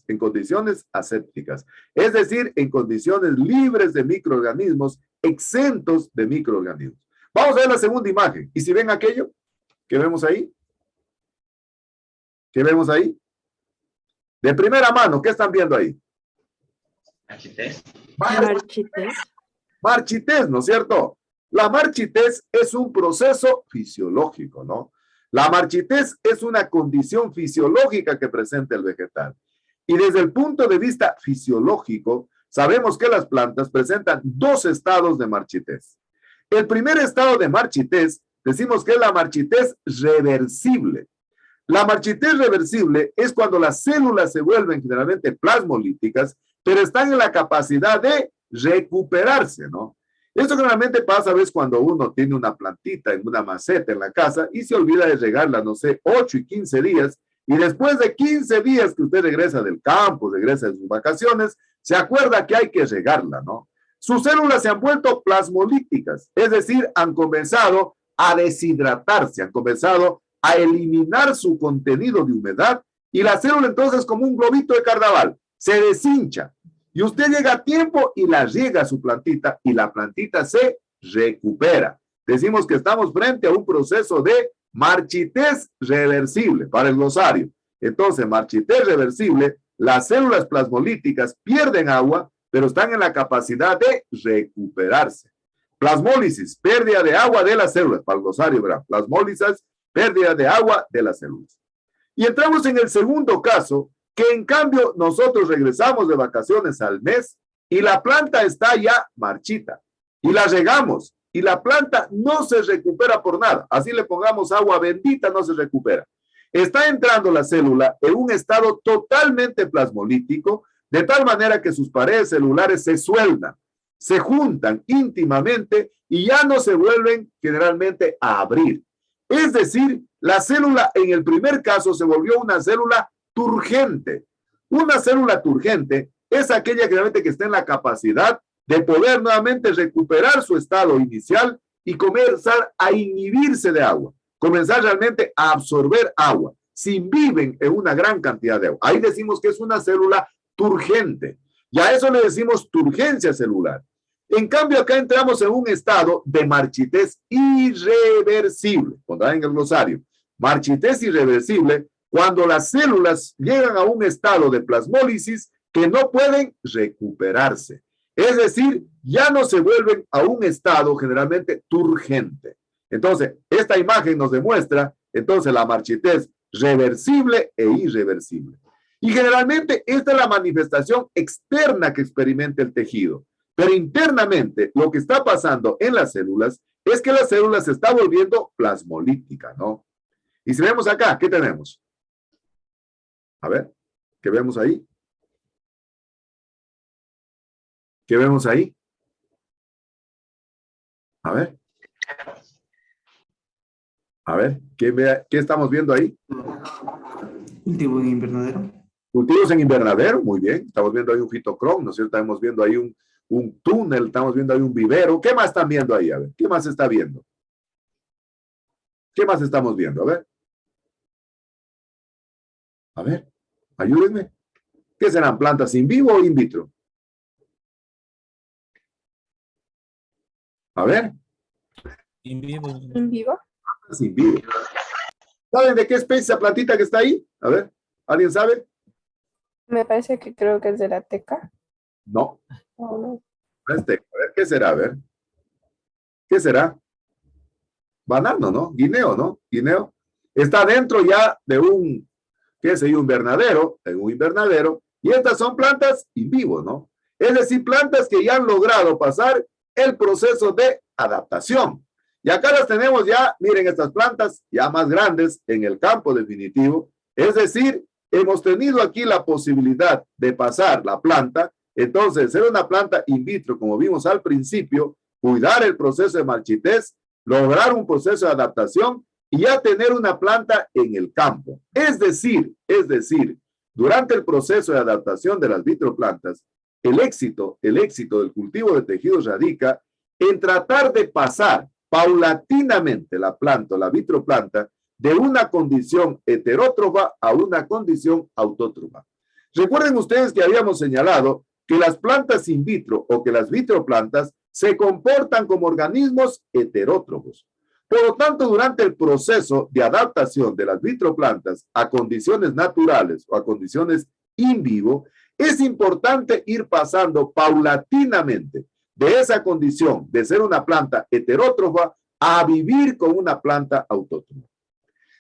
es decir, en condiciones libres de microorganismos, exentos de microorganismos. Vamos a ver la segunda imagen. ¿Y si ven aquello que vemos ahí? ¿Qué vemos ahí? De primera mano, ¿qué están viendo ahí? Marchitez. Marchitez, ¿no es cierto? La marchitez es un proceso fisiológico, ¿no? La marchitez es una condición fisiológica que presenta el vegetal. Y desde el punto de vista fisiológico, sabemos que las plantas presentan dos estados de marchitez. El primer estado de marchitez, decimos que es la marchitez reversible. La marchitez reversible es cuando las células se vuelven generalmente plasmolíticas, pero están en la capacidad de recuperarse, ¿no? Esto generalmente pasa a veces cuando uno tiene una plantita en una maceta en la casa y se olvida de regarla, no sé, 8 y 15 días, y después de 15 días que usted regresa del campo, regresa de sus vacaciones, se acuerda que hay que regarla, ¿no? Sus células se han vuelto plasmolíticas, es decir, han comenzado a deshidratarse, han comenzado a eliminar su contenido de humedad, y la célula entonces, como un globito de carnaval, se deshincha. Y usted llega a tiempo y la riega su plantita y la plantita se recupera. Decimos que estamos frente a un proceso de marchitez reversible para el glosario. Entonces, marchitez reversible, las células plasmolíticas pierden agua, pero están en la capacidad de recuperarse. Plasmólisis, pérdida de agua de las células, para el glosario, ¿verdad? Plasmólisis, pérdida de agua de las células. Y entramos en el segundo caso, que en cambio nosotros regresamos de vacaciones al mes y la planta está ya marchita y la regamos y la planta no se recupera por nada. Así le pongamos agua bendita, no se recupera. Está entrando la célula en un estado totalmente plasmolítico, de tal manera que sus paredes celulares se sueldan, se juntan íntimamente y ya no se vuelven generalmente a abrir. Es decir, la célula en el primer caso se volvió una célula turgente. Una célula turgente es aquella que está en la capacidad de poder nuevamente recuperar su estado inicial y comenzar a inhibirse de agua, comenzar realmente a absorber agua, si viven en una gran cantidad de agua. Ahí decimos que es una célula turgente y a eso le decimos turgencia celular. En cambio, acá entramos en un estado de marchitez irreversible. Pondrán en el glosario. Marchitez irreversible cuando las células llegan a un estado de plasmólisis que no pueden recuperarse. Es decir, ya no se vuelven a un estado generalmente turgente. Entonces, esta imagen nos demuestra, entonces, la marchitez reversible e irreversible. Y generalmente esta es la manifestación externa que experimenta el tejido. Pero internamente, lo que está pasando en las células es que la célula se está volviendo plasmolítica, ¿no? Y si vemos acá, ¿qué tenemos? A ver, ¿qué vemos ahí? ¿Qué vemos ahí? A ver. A ver, ¿qué estamos viendo ahí? Cultivo en invernadero. Cultivos en invernadero, muy bien. Estamos viendo ahí un fitocrom, ¿no es cierto? Estamos viendo ahí un un túnel, estamos viendo ahí un vivero. ¿Qué más están viendo ahí? A ver, ¿qué más está viendo? ¿Qué más estamos viendo? A ver, ayúdenme. ¿Qué serán plantas in vivo o in vitro? A ver. In vivo. ¿En vivo? In vivo. ¿Saben de qué especie esa plantita que está ahí? A ver, ¿alguien sabe? Me parece que creo que es de la teca. No. ¿O no? A ver, ¿qué será? A ver. ¿Qué será? Banano, ¿no? Guineo, ¿no? Guineo. Está dentro ya de un, qué sé yo, invernadero, en un invernadero, y estas son plantas in vivo, ¿no? Es decir, plantas que ya han logrado pasar el proceso de adaptación. Y acá las tenemos ya, miren estas plantas ya más grandes en el campo definitivo. Es decir, hemos tenido aquí la posibilidad de pasar la planta. Entonces, ser una planta in vitro, como vimos al principio, cuidar el proceso de marchitez, lograr un proceso de adaptación y ya tener una planta en el campo. Es decir, durante el proceso de adaptación de las vitroplantas, el éxito del cultivo de tejidos radica en tratar de pasar paulatinamente la planta, la vitroplanta, de una condición heterótrofa a una condición autótrofa. Recuerden ustedes que habíamos señalado que las plantas in vitro o que las vitroplantas se comportan como organismos heterótrofos. Por lo tanto, durante el proceso de adaptación de las vitroplantas a condiciones naturales o a condiciones in vivo, es importante ir pasando paulatinamente de esa condición de ser una planta heterótrofa a vivir con una planta autótrofa.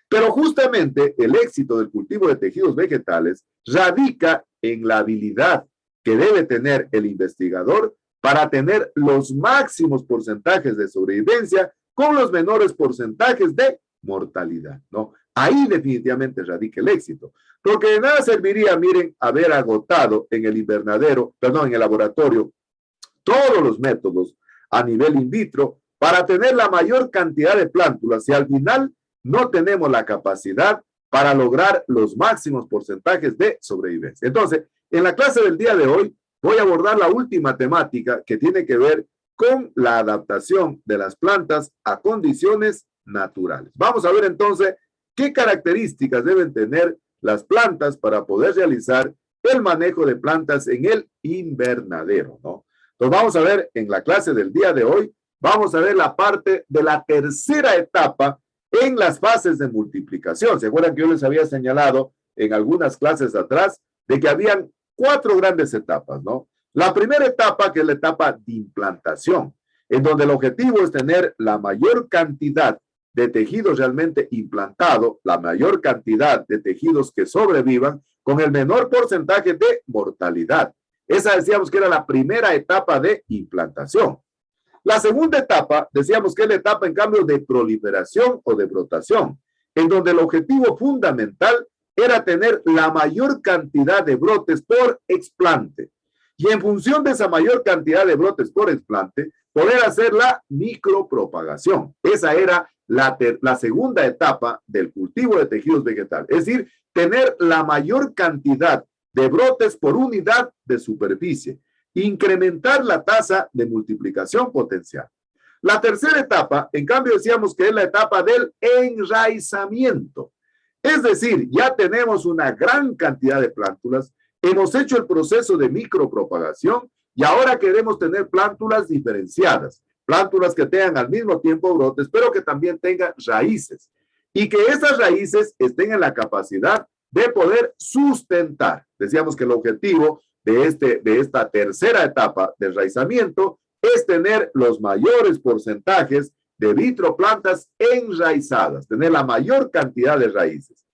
Pero justamente el éxito del cultivo de tejidos vegetales radica en la habilidad que debe tener el investigador para tener los máximos porcentajes de sobrevivencia con los menores porcentajes de mortalidad, ¿no? Ahí definitivamente radica el éxito. Porque de nada serviría, miren, haber agotado en el invernadero, perdón, en el laboratorio, todos los métodos a nivel in vitro para tener la mayor cantidad de plántulas si al final no tenemos la capacidad para lograr los máximos porcentajes de sobrevivencia. Entonces, en la clase del día de hoy voy a abordar la última temática que tiene que ver con la adaptación de las plantas a condiciones naturales. Vamos a ver entonces qué características deben tener las plantas para poder realizar el manejo de plantas en el invernadero, ¿no? Entonces vamos a ver en la clase del día de hoy, vamos a ver la parte de la tercera etapa en las fases de multiplicación. ¿Se acuerdan que yo les había señalado en algunas clases atrás de que habían 4 grandes etapas, ¿no? La primera etapa, que es la etapa de implantación, en donde el objetivo es tener la mayor cantidad de tejidos realmente implantado, la mayor cantidad de tejidos que sobrevivan con el menor porcentaje de mortalidad. Esa decíamos que era la primera etapa de implantación. La segunda etapa, decíamos que es la etapa en cambio de proliferación o de brotación, en donde el objetivo fundamental era tener la mayor cantidad de brotes por explante. Y en función de esa mayor cantidad de brotes por explante, poder hacer la micropropagación. Esa era la segunda etapa del cultivo de tejidos vegetales. Es decir, tener la mayor cantidad de brotes por unidad de superficie. Incrementar la tasa de multiplicación potencial. La tercera etapa, en cambio, decíamos que es la etapa del enraizamiento. Es decir, ya tenemos una gran cantidad de plántulas, hemos hecho el proceso de micropropagación y ahora queremos tener plántulas diferenciadas, plántulas que tengan al mismo tiempo brotes, pero que también tengan raíces y que esas raíces estén en la capacidad de poder sustentar. Decíamos que el objetivo de esta tercera etapa de enraizamiento es tener los mayores porcentajes de vitroplantas enraizadas, tener la mayor cantidad de raíces.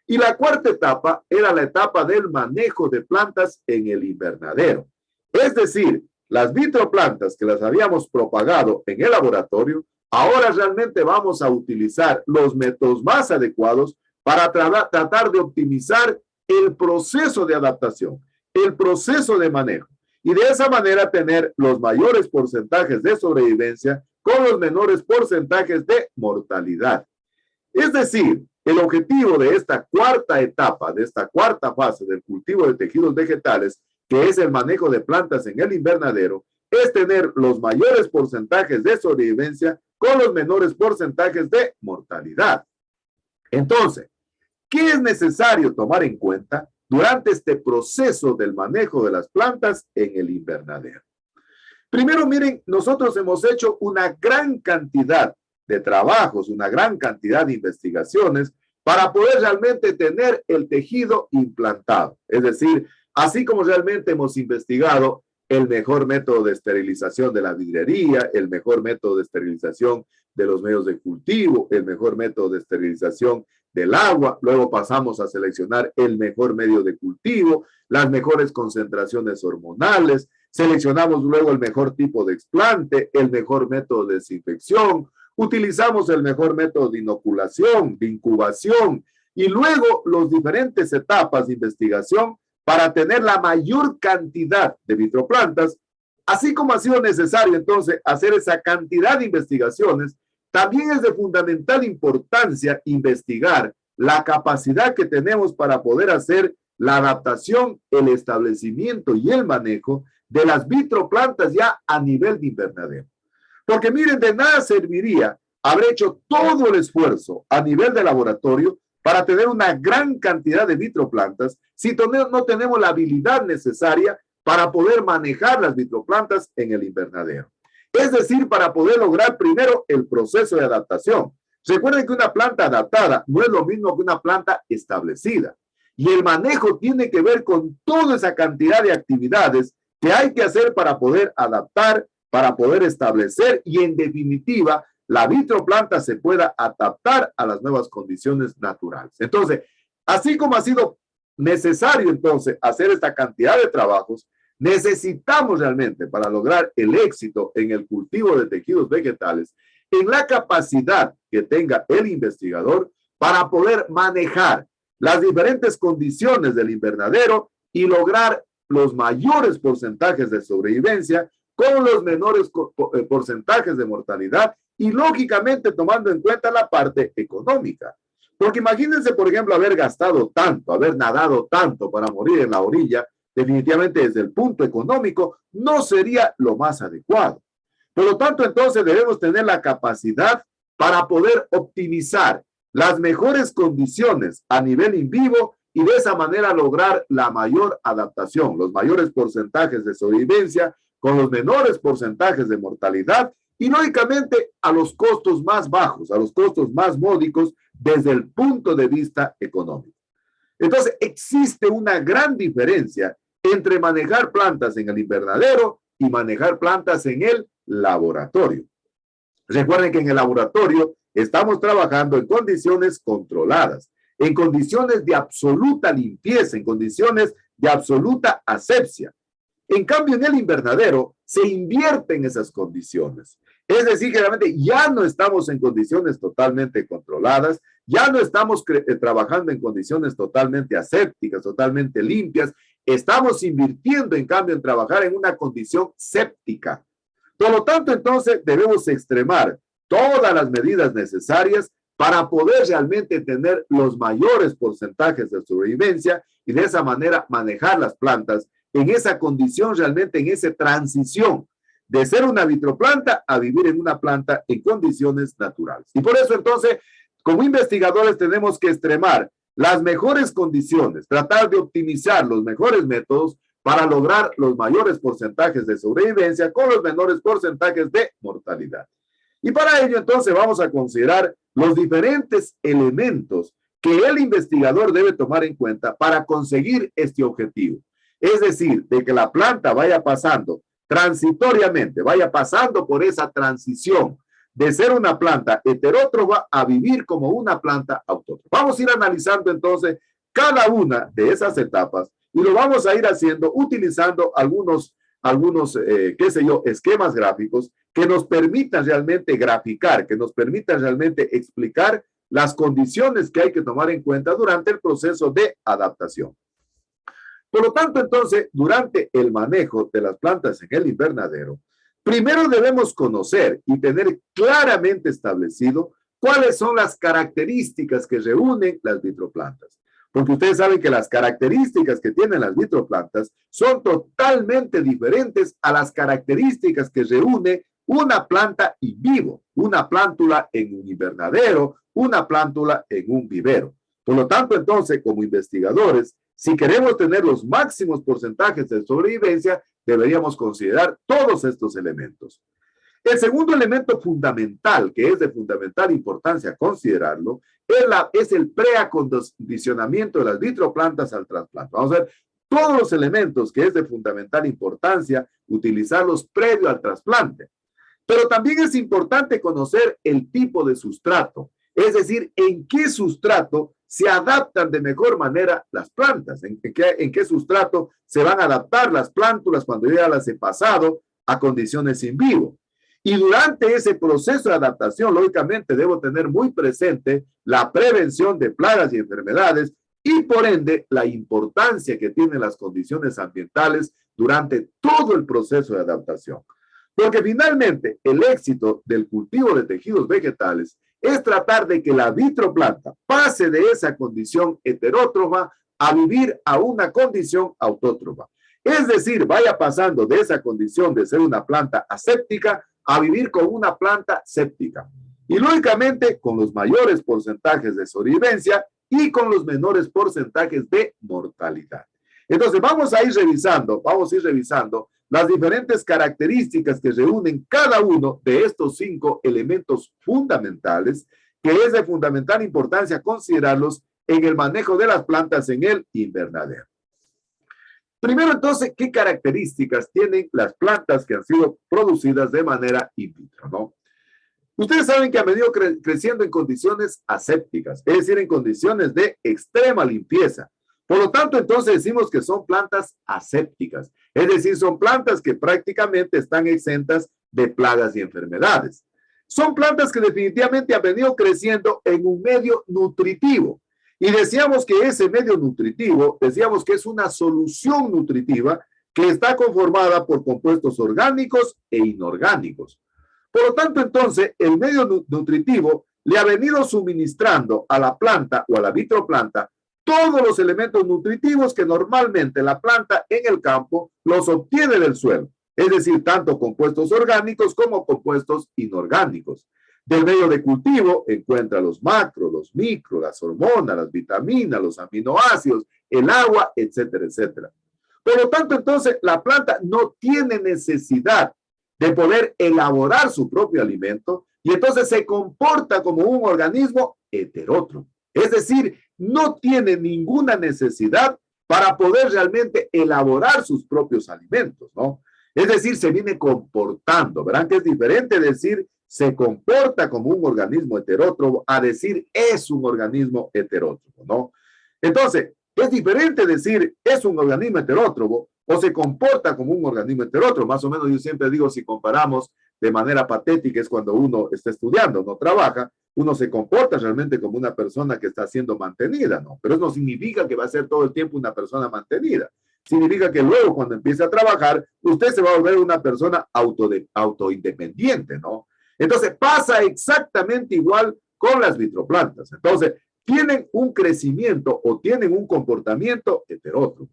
Y la cuarta etapa era la etapa del manejo de plantas en el invernadero. Es decir, las vitroplantas que las habíamos propagado en el laboratorio, ahora realmente vamos a utilizar los métodos más adecuados para tratar de optimizar el proceso de adaptación, el proceso de manejo, y de esa manera tener los mayores porcentajes de sobrevivencia con los menores porcentajes de mortalidad. Es decir, el objetivo de esta cuarta etapa, de esta cuarta fase del cultivo de tejidos vegetales, que es el manejo de plantas en el invernadero, es tener los mayores porcentajes de sobrevivencia con los menores porcentajes de mortalidad. Entonces, ¿qué es necesario tomar en cuenta durante este proceso del manejo de las plantas en el invernadero? Primero, miren, nosotros hemos hecho una gran cantidad de trabajos, una gran cantidad de investigaciones para poder realmente tener el tejido implantado. Es decir, así como realmente hemos investigado el mejor método de esterilización de la vidriería, el mejor método de esterilización de los medios de cultivo, el mejor método de esterilización del agua, luego pasamos a seleccionar el mejor medio de cultivo, las mejores concentraciones hormonales, seleccionamos luego el mejor tipo de explante, el mejor método de desinfección, utilizamos el mejor método de inoculación, de incubación y luego las diferentes etapas de investigación para tener la mayor cantidad de vitroplantas, así como ha sido necesario entonces hacer esa cantidad de investigaciones. También es de fundamental importancia investigar la capacidad que tenemos para poder hacer la adaptación, el establecimiento y el manejo de las vitroplantas ya a nivel de invernadero. Porque miren, de nada serviría haber hecho todo el esfuerzo a nivel de laboratorio para tener una gran cantidad de vitroplantas si no tenemos la habilidad necesaria para poder manejar las vitroplantas en el invernadero. Es decir, para poder lograr primero el proceso de adaptación. Recuerden que una planta adaptada no es lo mismo que una planta establecida. Y el manejo tiene que ver con toda esa cantidad de actividades que hay que hacer para poder adaptar, para poder establecer y en definitiva la vitroplanta se pueda adaptar a las nuevas condiciones naturales. Entonces, así como ha sido necesario entonces hacer esta cantidad de trabajos, necesitamos realmente para lograr el éxito en el cultivo de tejidos vegetales, en la capacidad que tenga el investigador para poder manejar las diferentes condiciones del invernadero y lograr los mayores porcentajes de sobrevivencia con los menores porcentajes de mortalidad y lógicamente tomando en cuenta la parte económica. Porque imagínense, por ejemplo, haber gastado tanto, haber nadado tanto para morir en la orilla, definitivamente desde el punto económico no sería lo más adecuado. Por lo tanto, entonces debemos tener la capacidad para poder optimizar las mejores condiciones a nivel in vivo y de esa manera lograr la mayor adaptación, los mayores porcentajes de sobrevivencia con los menores porcentajes de mortalidad y lógicamente a los costos más bajos, a los costos más módicos desde el punto de vista económico. Entonces, existe una gran diferencia entre manejar plantas en el invernadero y manejar plantas en el laboratorio. Recuerden que en el laboratorio estamos trabajando en condiciones controladas, en condiciones de absoluta limpieza, en condiciones de absoluta asepsia. En cambio, en el invernadero se invierten esas condiciones. Es decir, que realmente ya no estamos en condiciones totalmente controladas, ya no estamos trabajando en condiciones totalmente asépticas, totalmente limpias. Estamos invirtiendo, en cambio, en trabajar en una condición séptica. Por lo tanto, entonces, debemos extremar todas las medidas necesarias para poder realmente tener los mayores porcentajes de sobrevivencia y de esa manera manejar las plantas en esa condición, realmente en esa transición de ser una vitroplanta a vivir en una planta en condiciones naturales. Y por eso entonces, como investigadores tenemos que extremar las mejores condiciones, tratar de optimizar los mejores métodos para lograr los mayores porcentajes de sobrevivencia con los menores porcentajes de mortalidad. Y para ello entonces vamos a considerar los diferentes elementos que el investigador debe tomar en cuenta para conseguir este objetivo. Es decir, de que la planta vaya pasando transitoriamente, vaya pasando por esa transición de ser una planta heterótrofa a vivir como una planta autótrofa. Vamos a ir analizando entonces cada una de esas etapas y lo vamos a ir haciendo utilizando algunos esquemas gráficos que nos permitan realmente graficar, que nos permitan realmente explicar las condiciones que hay que tomar en cuenta durante el proceso de adaptación. Por lo tanto, entonces, durante el manejo de las plantas en el invernadero, primero debemos conocer y tener claramente establecido cuáles son las características que reúnen las vitroplantas. porque ustedes saben que las características que tienen las vitroplantas son totalmente diferentes a las características que reúne una planta in vivo, una plántula en un invernadero, una plántula en un vivero. Por lo tanto, entonces, como investigadores, si queremos tener los máximos porcentajes de sobrevivencia, deberíamos considerar todos estos elementos. El segundo elemento fundamental, que es de fundamental importancia considerarlo, es el preacondicionamiento de las vitroplantas al trasplante. Vamos a ver todos los elementos que es de fundamental importancia utilizarlos previo al trasplante. Pero también es importante conocer el tipo de sustrato, es decir, en qué sustrato se adaptan de mejor manera las plantas, en qué sustrato se van a adaptar las plántulas cuando ya las he pasado a condiciones in vivo. Y durante ese proceso de adaptación, lógicamente, debo tener muy presente la prevención de plagas y enfermedades y, por ende, la importancia que tienen las condiciones ambientales durante todo el proceso de adaptación. Porque finalmente, el éxito del cultivo de tejidos vegetales es tratar de que la vitroplanta pase de esa condición heterótrofa a vivir a una condición autótrofa. Es decir, vaya pasando de esa condición de ser una planta aséptica a vivir con una planta séptica. Y lógicamente con los mayores porcentajes de sobrevivencia y con los menores porcentajes de mortalidad. Entonces vamos a ir revisando las diferentes características que reúnen cada uno de estos 5 elementos fundamentales, que es de fundamental importancia considerarlos en el manejo de las plantas en el invernadero. Primero, entonces, ¿qué características tienen las plantas que han sido producidas de manera in vitro, ¿no? Ustedes saben que han venido creciendo en condiciones asépticas, es decir, en condiciones de extrema limpieza. Por lo tanto, entonces decimos que son plantas asépticas, es decir, son plantas que prácticamente están exentas de plagas y enfermedades. Son plantas que definitivamente han venido creciendo en un medio nutritivo. Y decíamos que ese medio nutritivo, decíamos que es una solución nutritiva que está conformada por compuestos orgánicos e inorgánicos. Por lo tanto, entonces, el medio nutritivo le ha venido suministrando a la planta o a la vitroplanta todos los elementos nutritivos que normalmente la planta en el campo los obtiene del suelo. Es decir, tanto compuestos orgánicos como compuestos inorgánicos. Del medio de cultivo encuentra los macros, los micros, las hormonas, las vitaminas, los aminoácidos, el agua, etcétera, etcétera. Por lo tanto, entonces, la planta no tiene necesidad de poder elaborar su propio alimento y entonces se comporta como un organismo heterótrofo. Es decir, no tiene ninguna necesidad para poder realmente elaborar sus propios alimentos, ¿no? Es decir, se viene comportando. Verán que es diferente decir se comporta como un organismo heterótrofo a decir es un organismo heterótrofo, ¿no? Entonces, es diferente decir es un organismo heterótrofo o se comporta como un organismo heterótrofo. Más o menos yo siempre digo, si comparamos de manera patética, es cuando uno está estudiando, no trabaja, uno se comporta realmente como una persona que está siendo mantenida, ¿no? Pero eso no significa que va a ser todo el tiempo una persona mantenida. Significa que luego cuando empiece a trabajar, usted se va a volver una persona autoindependiente, ¿no? Entonces pasa exactamente igual con las vitroplantas. Entonces tienen un crecimiento o tienen un comportamiento heterótrofo.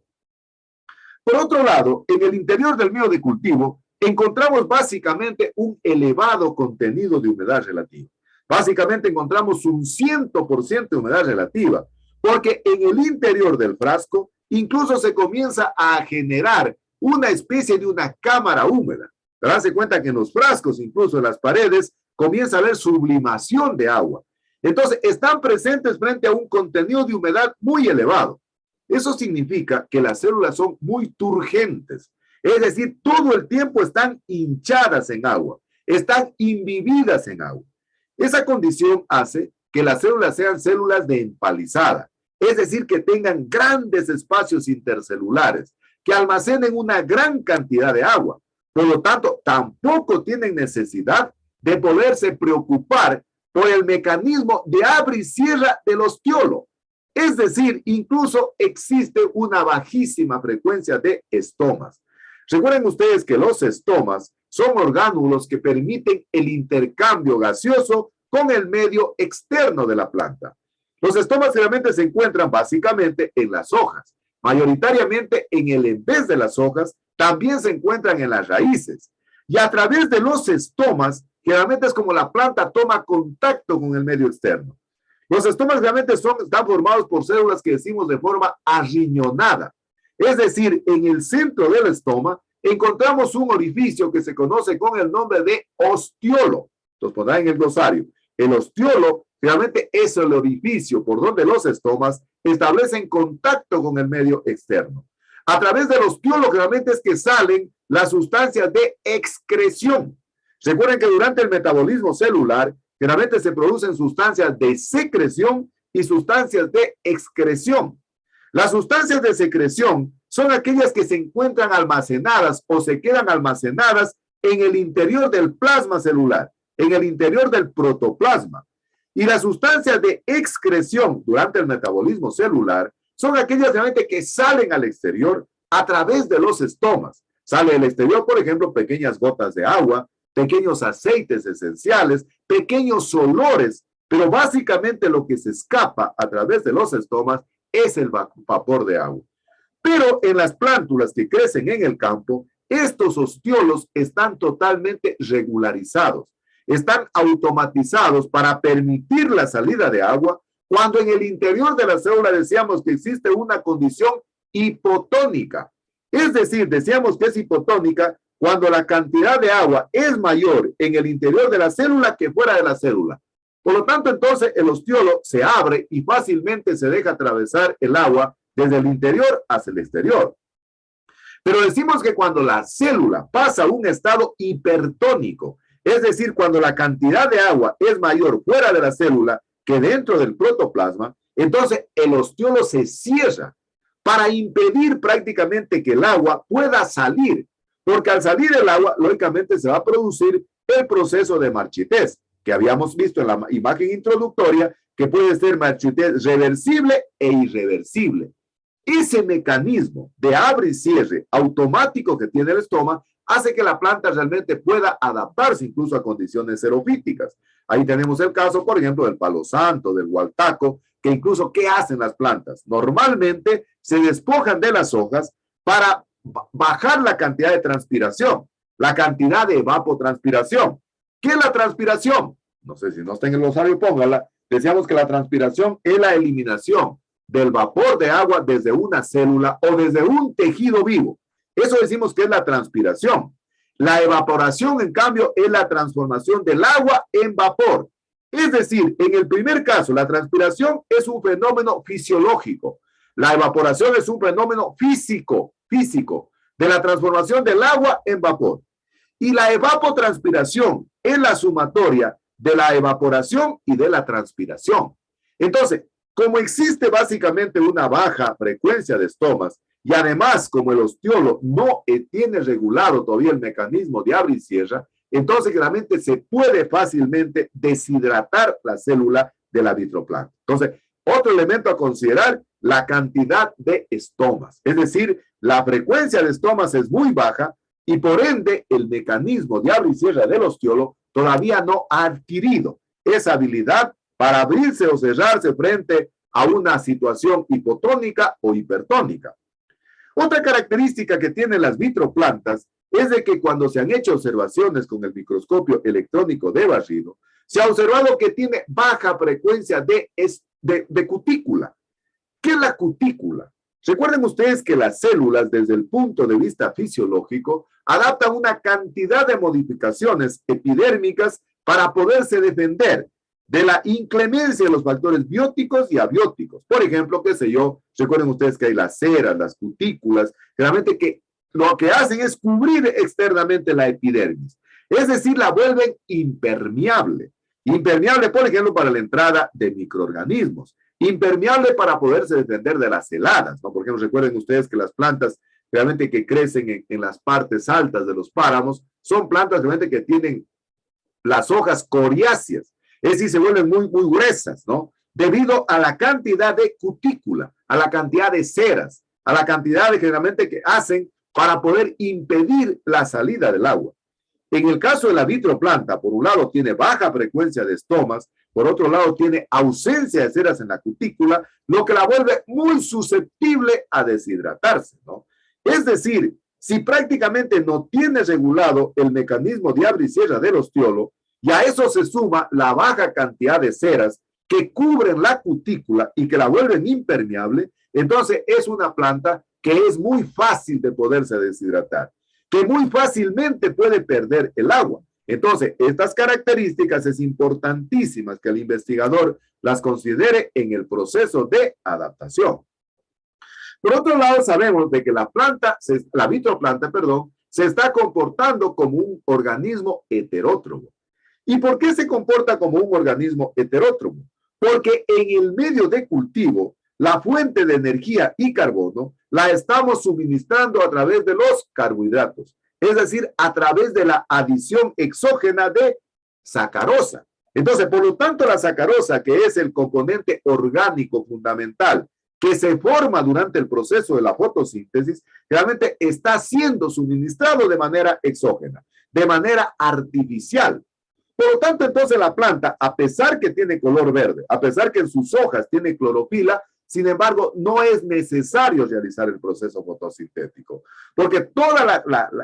Por otro lado, en el interior del medio de cultivo encontramos básicamente un elevado contenido de humedad relativa. Básicamente encontramos un 100% de humedad relativa, porque en el interior del frasco incluso se comienza a generar una especie de una cámara húmeda. Darse cuenta que en los frascos, incluso en las paredes, comienza a haber sublimación de agua. Entonces, están presentes frente a un contenido de humedad muy elevado. Eso significa que las células son muy turgentes. Es decir, todo el tiempo están hinchadas en agua, están imbibidas en agua. Esa condición hace que las células sean células de empalizada, es decir, que tengan grandes espacios intercelulares, que almacenen una gran cantidad de agua. Por lo tanto, tampoco tienen necesidad de poderse preocupar por el mecanismo de abre y cierra del ostiolo. Es decir, incluso existe una bajísima frecuencia de estomas. Recuerden ustedes que los estomas son orgánulos que permiten el intercambio gaseoso con el medio externo de la planta. Los estomas generalmente se encuentran básicamente en las hojas, mayoritariamente en el en vez de las hojas, también se encuentran en las raíces. Y a través de los estomas, generalmente es como la planta toma contacto con el medio externo. Los estomas realmente están formados por células que decimos de forma arriñonada. Es decir, en el centro del estoma encontramos un orificio que se conoce con el nombre de ostiolo. Los pondrán en el glosario. El ostiolo realmente es el orificio por donde los estomas establecen contacto con el medio externo. A través del ostiolo realmente es que salen las sustancias de excreción. Recuerden que durante el metabolismo celular generalmente se producen sustancias de secreción y sustancias de excreción. Las sustancias de secreción son aquellas que se encuentran almacenadas o se quedan almacenadas en el interior del plasma celular, en el interior del protoplasma. Y las sustancias de excreción durante el metabolismo celular son aquellas realmente que salen al exterior a través de los estomas. Sale al exterior, por ejemplo, pequeñas gotas de agua, pequeños aceites esenciales, pequeños olores, pero básicamente lo que se escapa a través de los estomas es el vapor de agua. Pero en las plántulas que crecen en el campo, estos ostiolos están totalmente regularizados, están automatizados para permitir la salida de agua, cuando en el interior de la célula decíamos que existe una condición hipotónica. Es decir, decíamos que es hipotónica cuando la cantidad de agua es mayor en el interior de la célula que fuera de la célula. Por lo tanto, entonces el ostiolo se abre y fácilmente se deja atravesar el agua desde el interior hacia el exterior. Pero decimos que cuando la célula pasa a un estado hipertónico, es decir, cuando la cantidad de agua es mayor fuera de la célula que dentro del protoplasma, entonces el ostiolo se cierra para impedir prácticamente que el agua pueda salir, porque al salir el agua, lógicamente se va a producir el proceso de marchitez, que habíamos visto en la imagen introductoria, que puede ser marchitez reversible e irreversible. Ese mecanismo de abre y cierre automático que tiene el estoma hace que la planta realmente pueda adaptarse incluso a condiciones xerofíticas. Ahí tenemos el caso, por ejemplo, del palo santo, del hualtaco, que incluso, ¿qué hacen las plantas? Normalmente se despojan de las hojas para bajar la cantidad de transpiración, la cantidad de evapotranspiración. ¿Qué es la transpiración? No sé si no está en el glosario, póngala. Decíamos que la transpiración es la eliminación del vapor de agua desde una célula o desde un tejido vivo. Eso decimos que es la transpiración. La evaporación, en cambio, es la transformación del agua en vapor. Es decir, en el primer caso, la transpiración es un fenómeno fisiológico. La evaporación es un fenómeno físico, de la transformación del agua en vapor. Y la evapotranspiración es la sumatoria de la evaporación y de la transpiración. Entonces, como existe básicamente una baja frecuencia de estomas, y además, como el ostiolo no tiene regulado todavía el mecanismo de abre y cierra, entonces realmente se puede fácilmente deshidratar la célula de la vitroplanta. Entonces, otro elemento a considerar, la cantidad de estomas. Es decir, la frecuencia de estomas es muy baja y por ende el mecanismo de abre y cierre del ostiolo todavía no ha adquirido esa habilidad para abrirse o cerrarse frente a una situación hipotónica o hipertónica. Otra característica que tienen las vitroplantas es de que cuando se han hecho observaciones con el microscopio electrónico de barrido, se ha observado que tiene baja frecuencia de cutícula. ¿Qué es la cutícula? Recuerden ustedes que las células, desde el punto de vista fisiológico, adaptan una cantidad de modificaciones epidérmicas para poderse defender de la inclemencia de los factores bióticos y abióticos. Por ejemplo, qué sé yo, recuerden ustedes que hay las ceras, las cutículas, realmente que lo que hacen es cubrir externamente la epidermis. Es decir, la vuelven impermeable. Impermeable, por ejemplo, para la entrada de microorganismos. Impermeable para poderse defender de las heladas, ¿no? Por ejemplo, recuerden ustedes que las plantas realmente que crecen en las partes altas de los páramos son plantas realmente que tienen las hojas coriáceas. Es decir, se vuelven muy gruesas, ¿no? Debido a la cantidad de cutícula, a la cantidad de ceras, a la cantidad de generalmente que hacen para poder impedir la salida del agua. En el caso de la vitroplanta, por un lado tiene baja frecuencia de estomas, por otro lado tiene ausencia de ceras en la cutícula, lo que la vuelve muy susceptible a deshidratarse, ¿no? Es decir, si prácticamente no tiene regulado el mecanismo de abre y cierre del ostiolo, y a eso se suma la baja cantidad de ceras que cubren la cutícula y que la vuelven impermeable, entonces es una planta que es muy fácil de poderse deshidratar, que muy fácilmente puede perder el agua. Entonces, estas características es importantísimas que el investigador las considere en el proceso de adaptación. Por otro lado, sabemos de que la vitroplanta, se está comportando como un organismo heterótromo. ¿Y por qué se comporta como un organismo heterótromo? Porque en el medio de cultivo, la fuente de energía y carbono la estamos suministrando a través de los carbohidratos, es decir, a través de la adición exógena de sacarosa. Entonces, por lo tanto, la sacarosa, que es el componente orgánico fundamental que se forma durante el proceso de la fotosíntesis, realmente está siendo suministrado de manera exógena, de manera artificial. Por lo tanto, entonces la planta, a pesar que tiene color verde, a pesar que en sus hojas tiene clorofila, sin embargo, no es necesario realizar el proceso fotosintético, porque todo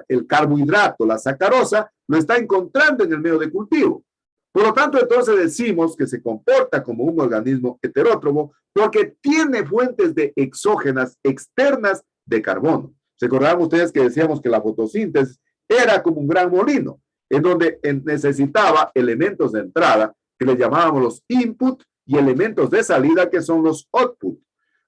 el carbohidrato, la sacarosa, lo está encontrando en el medio de cultivo. Por lo tanto, entonces decimos que se comporta como un organismo heterótromo porque tiene fuentes de exógenas externas de carbono. Recordarán ustedes que decíamos que la fotosíntesis era como un gran molino, en donde necesitaba elementos de entrada, que le llamábamos los input, y elementos de salida, que son los output.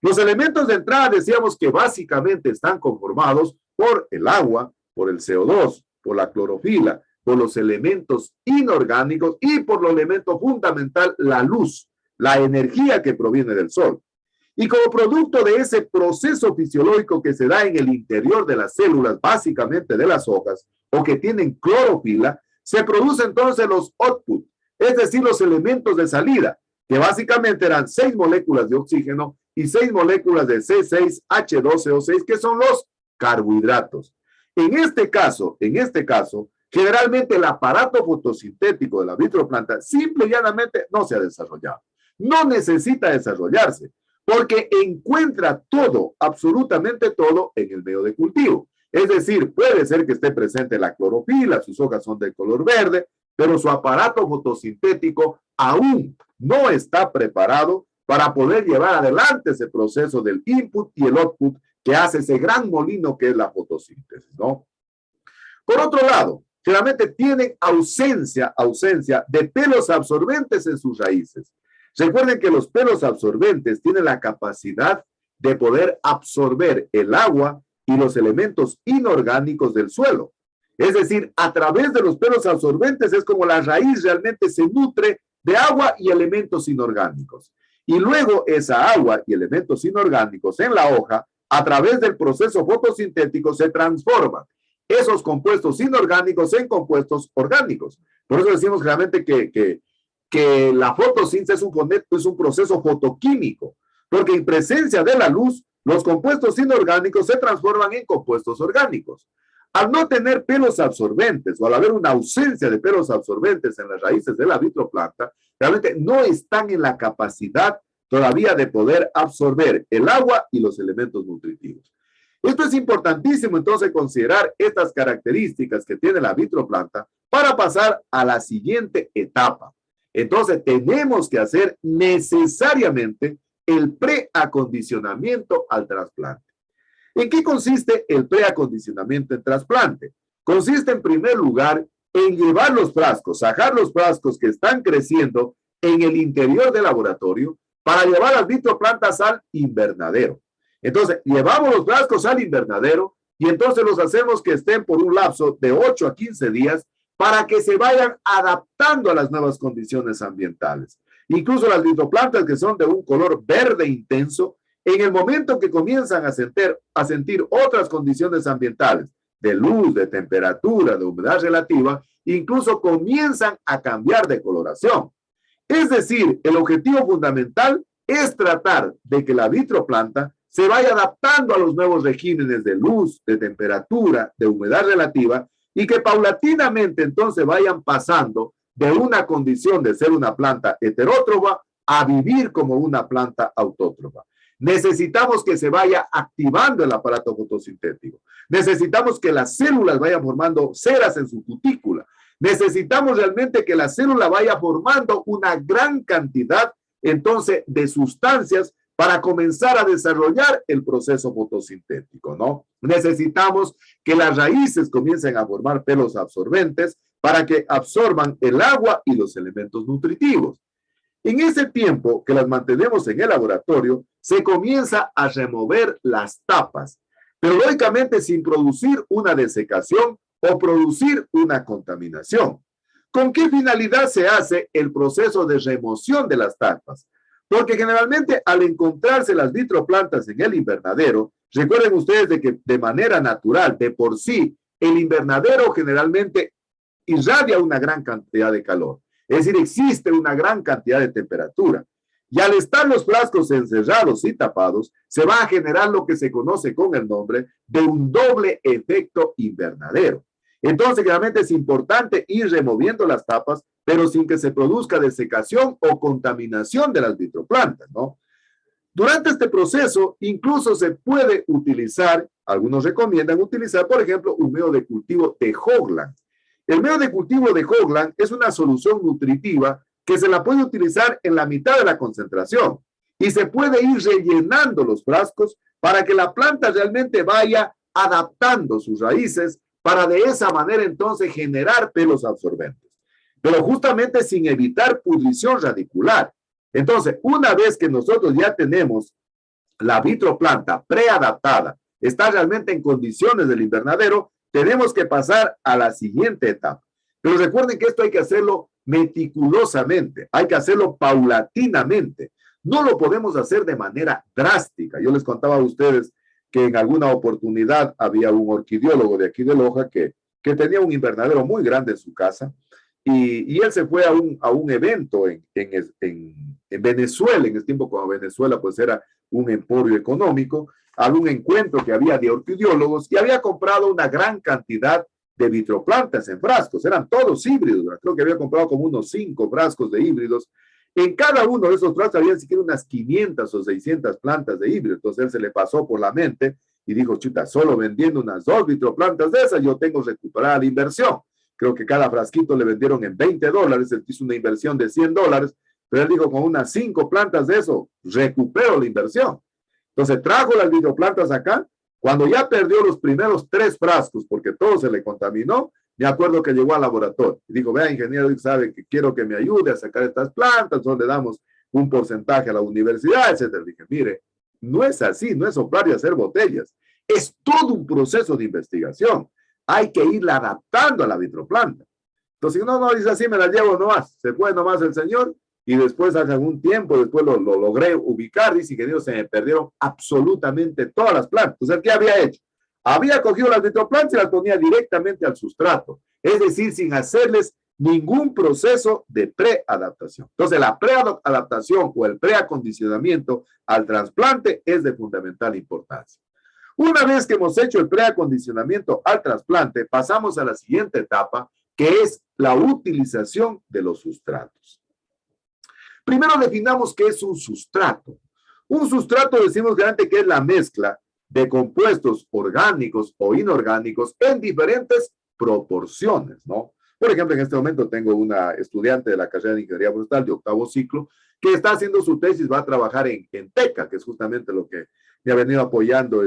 Los elementos de entrada decíamos que básicamente están conformados por el agua, por el CO2, por la clorofila, por los elementos inorgánicos y por lo elemento fundamental, la luz, la energía que proviene del sol. Y como producto de ese proceso fisiológico que se da en el interior de las células, básicamente de las hojas, o que tienen clorofila, se producen entonces los output, es decir, los elementos de salida, que básicamente eran 6 moléculas de oxígeno y 6 moléculas de C6H12O6, que son los carbohidratos. En este caso, generalmente el aparato fotosintético de la vitroplanta simple y llanamente no se ha desarrollado. No necesita desarrollarse, porque encuentra todo, absolutamente todo, en el medio de cultivo. Es decir, puede ser que esté presente la clorofila, sus hojas son de color verde, pero su aparato fotosintético aún no está preparado para poder llevar adelante ese proceso del input y el output que hace ese gran molino que es la fotosíntesis, ¿no? Por otro lado, generalmente tienen ausencia de pelos absorbentes en sus raíces. Recuerden que los pelos absorbentes tienen la capacidad de poder absorber el agua y los elementos inorgánicos del suelo. Es decir, a través de los pelos absorbentes es como la raíz realmente se nutre de agua y elementos inorgánicos. Y luego esa agua y elementos inorgánicos en la hoja, a través del proceso fotosintético, se transforman esos compuestos inorgánicos en compuestos orgánicos. Por eso decimos realmente que la fotosíntesis es un proceso fotoquímico, porque en presencia de la luz, los compuestos inorgánicos se transforman en compuestos orgánicos. Al no tener pelos absorbentes o al haber una ausencia de pelos absorbentes en las raíces de la vitroplanta, realmente no están en la capacidad todavía de poder absorber el agua y los elementos nutritivos. Esto es importantísimo entonces considerar estas características que tiene la vitroplanta para pasar a la siguiente etapa. Entonces tenemos que hacer necesariamente el preacondicionamiento al trasplante. ¿En qué consiste el preacondicionamiento en trasplante? Consiste en primer lugar en llevar los frascos, sacar los frascos que están creciendo en el interior del laboratorio para llevar las vitroplantas al invernadero. Entonces, llevamos los frascos al invernadero y entonces los hacemos que estén por un lapso de 8 a 15 días para que se vayan adaptando a las nuevas condiciones ambientales. Incluso las vitroplantas que son de un color verde intenso, en el momento que comienzan a sentir otras condiciones ambientales, de luz, de temperatura, de humedad relativa, incluso comienzan a cambiar de coloración. Es decir, el objetivo fundamental es tratar de que la vitroplanta se vaya adaptando a los nuevos regímenes de luz, de temperatura, de humedad relativa, y que paulatinamente entonces vayan pasando de una condición de ser una planta heterótrofa a vivir como una planta autótrofa. Necesitamos que se vaya activando el aparato fotosintético. Necesitamos que las células vayan formando ceras en su cutícula. Necesitamos realmente que la célula vaya formando una gran cantidad, entonces, de sustancias para comenzar a desarrollar el proceso fotosintético, ¿no? Necesitamos que las raíces comiencen a formar pelos absorbentes para que absorban el agua y los elementos nutritivos. En ese tiempo que las mantenemos en el laboratorio, se comienza a remover las tapas, pero lógicamente sin producir una desecación o producir una contaminación. ¿Con qué finalidad se hace el proceso de remoción de las tapas? Porque generalmente al encontrarse las vitroplantas en el invernadero, recuerden ustedes de que de manera natural, de por sí, el invernadero generalmente irradia una gran cantidad de calor. Es decir, existe una gran cantidad de temperatura. Y al estar los frascos encerrados y tapados, se va a generar lo que se conoce con el nombre de un doble efecto invernadero. Entonces, realmente es importante ir removiendo las tapas, pero sin que se produzca desecación o contaminación de las vitroplantas, ¿no? Durante este proceso, incluso se puede utilizar, algunos recomiendan utilizar, por ejemplo, un método de cultivo de Hoagland. El método de cultivo de Hoagland es una solución nutritiva que se la puede utilizar en la mitad de la concentración y se puede ir rellenando los frascos para que la planta realmente vaya adaptando sus raíces para de esa manera entonces generar pelos absorbentes, pero justamente sin evitar pudrición radicular. Entonces, una vez que nosotros ya tenemos la vitroplanta preadaptada, está realmente en condiciones del invernadero, tenemos que pasar a la siguiente etapa. Pero recuerden que esto hay que hacerlo meticulosamente, hay que hacerlo paulatinamente. No lo podemos hacer de manera drástica. Yo les contaba a ustedes que en alguna oportunidad había un orquidiólogo de aquí de Loja que tenía un invernadero muy grande en su casa y él se fue a un evento en Venezuela, en ese tiempo cuando Venezuela pues era un emporio económico, a un encuentro que había de orquidiólogos y había comprado una gran cantidad de vitroplantas en frascos, eran todos híbridos, creo que había comprado como unos 5 frascos de híbridos. En cada uno de esos frascos había siquiera unas 500 o 600 plantas de híbrido. Entonces él se le pasó por la mente y dijo, chuta, solo vendiendo unas 2 vitroplantas de esas, yo tengo recuperada la inversión. Creo que cada frasquito le vendieron en $20, él hizo una inversión de $100, pero él dijo, con unas 5 plantas de eso, recupero la inversión. Entonces trajo las vitroplantas acá. Cuando ya perdió los primeros 3 frascos, porque todo se le contaminó, me acuerdo que llegó al laboratorio y dijo, vea, ingeniero, sabe que quiero que me ayude a sacar estas plantas, o le damos un porcentaje a la universidad, etcétera. Dije, mire, no es así, no es soplar y hacer botellas. Es todo un proceso de investigación. Hay que irla adaptando a la vitroplanta. Entonces, no, dice así, me la llevo nomás. Se fue nomás el señor y después, hace algún tiempo, después lo logré ubicar. Dice, ingeniero, se me perdieron absolutamente todas las plantas. Entonces, ¿qué había hecho? Había cogido las vitroplantas y las ponía directamente al sustrato, es decir, sin hacerles ningún proceso de preadaptación. Entonces, la preadaptación o el preacondicionamiento al trasplante es de fundamental importancia. Una vez que hemos hecho el preacondicionamiento al trasplante, pasamos a la siguiente etapa, que es la utilización de los sustratos. Primero definamos qué es un sustrato. Un sustrato decimos claramente que es la mezcla de compuestos orgánicos o inorgánicos en diferentes proporciones, ¿no? Por ejemplo, en este momento tengo una estudiante de la carrera de Ingeniería Forestal de 8º ciclo que está haciendo su tesis, va a trabajar en TECA, que es justamente lo que me ha venido apoyando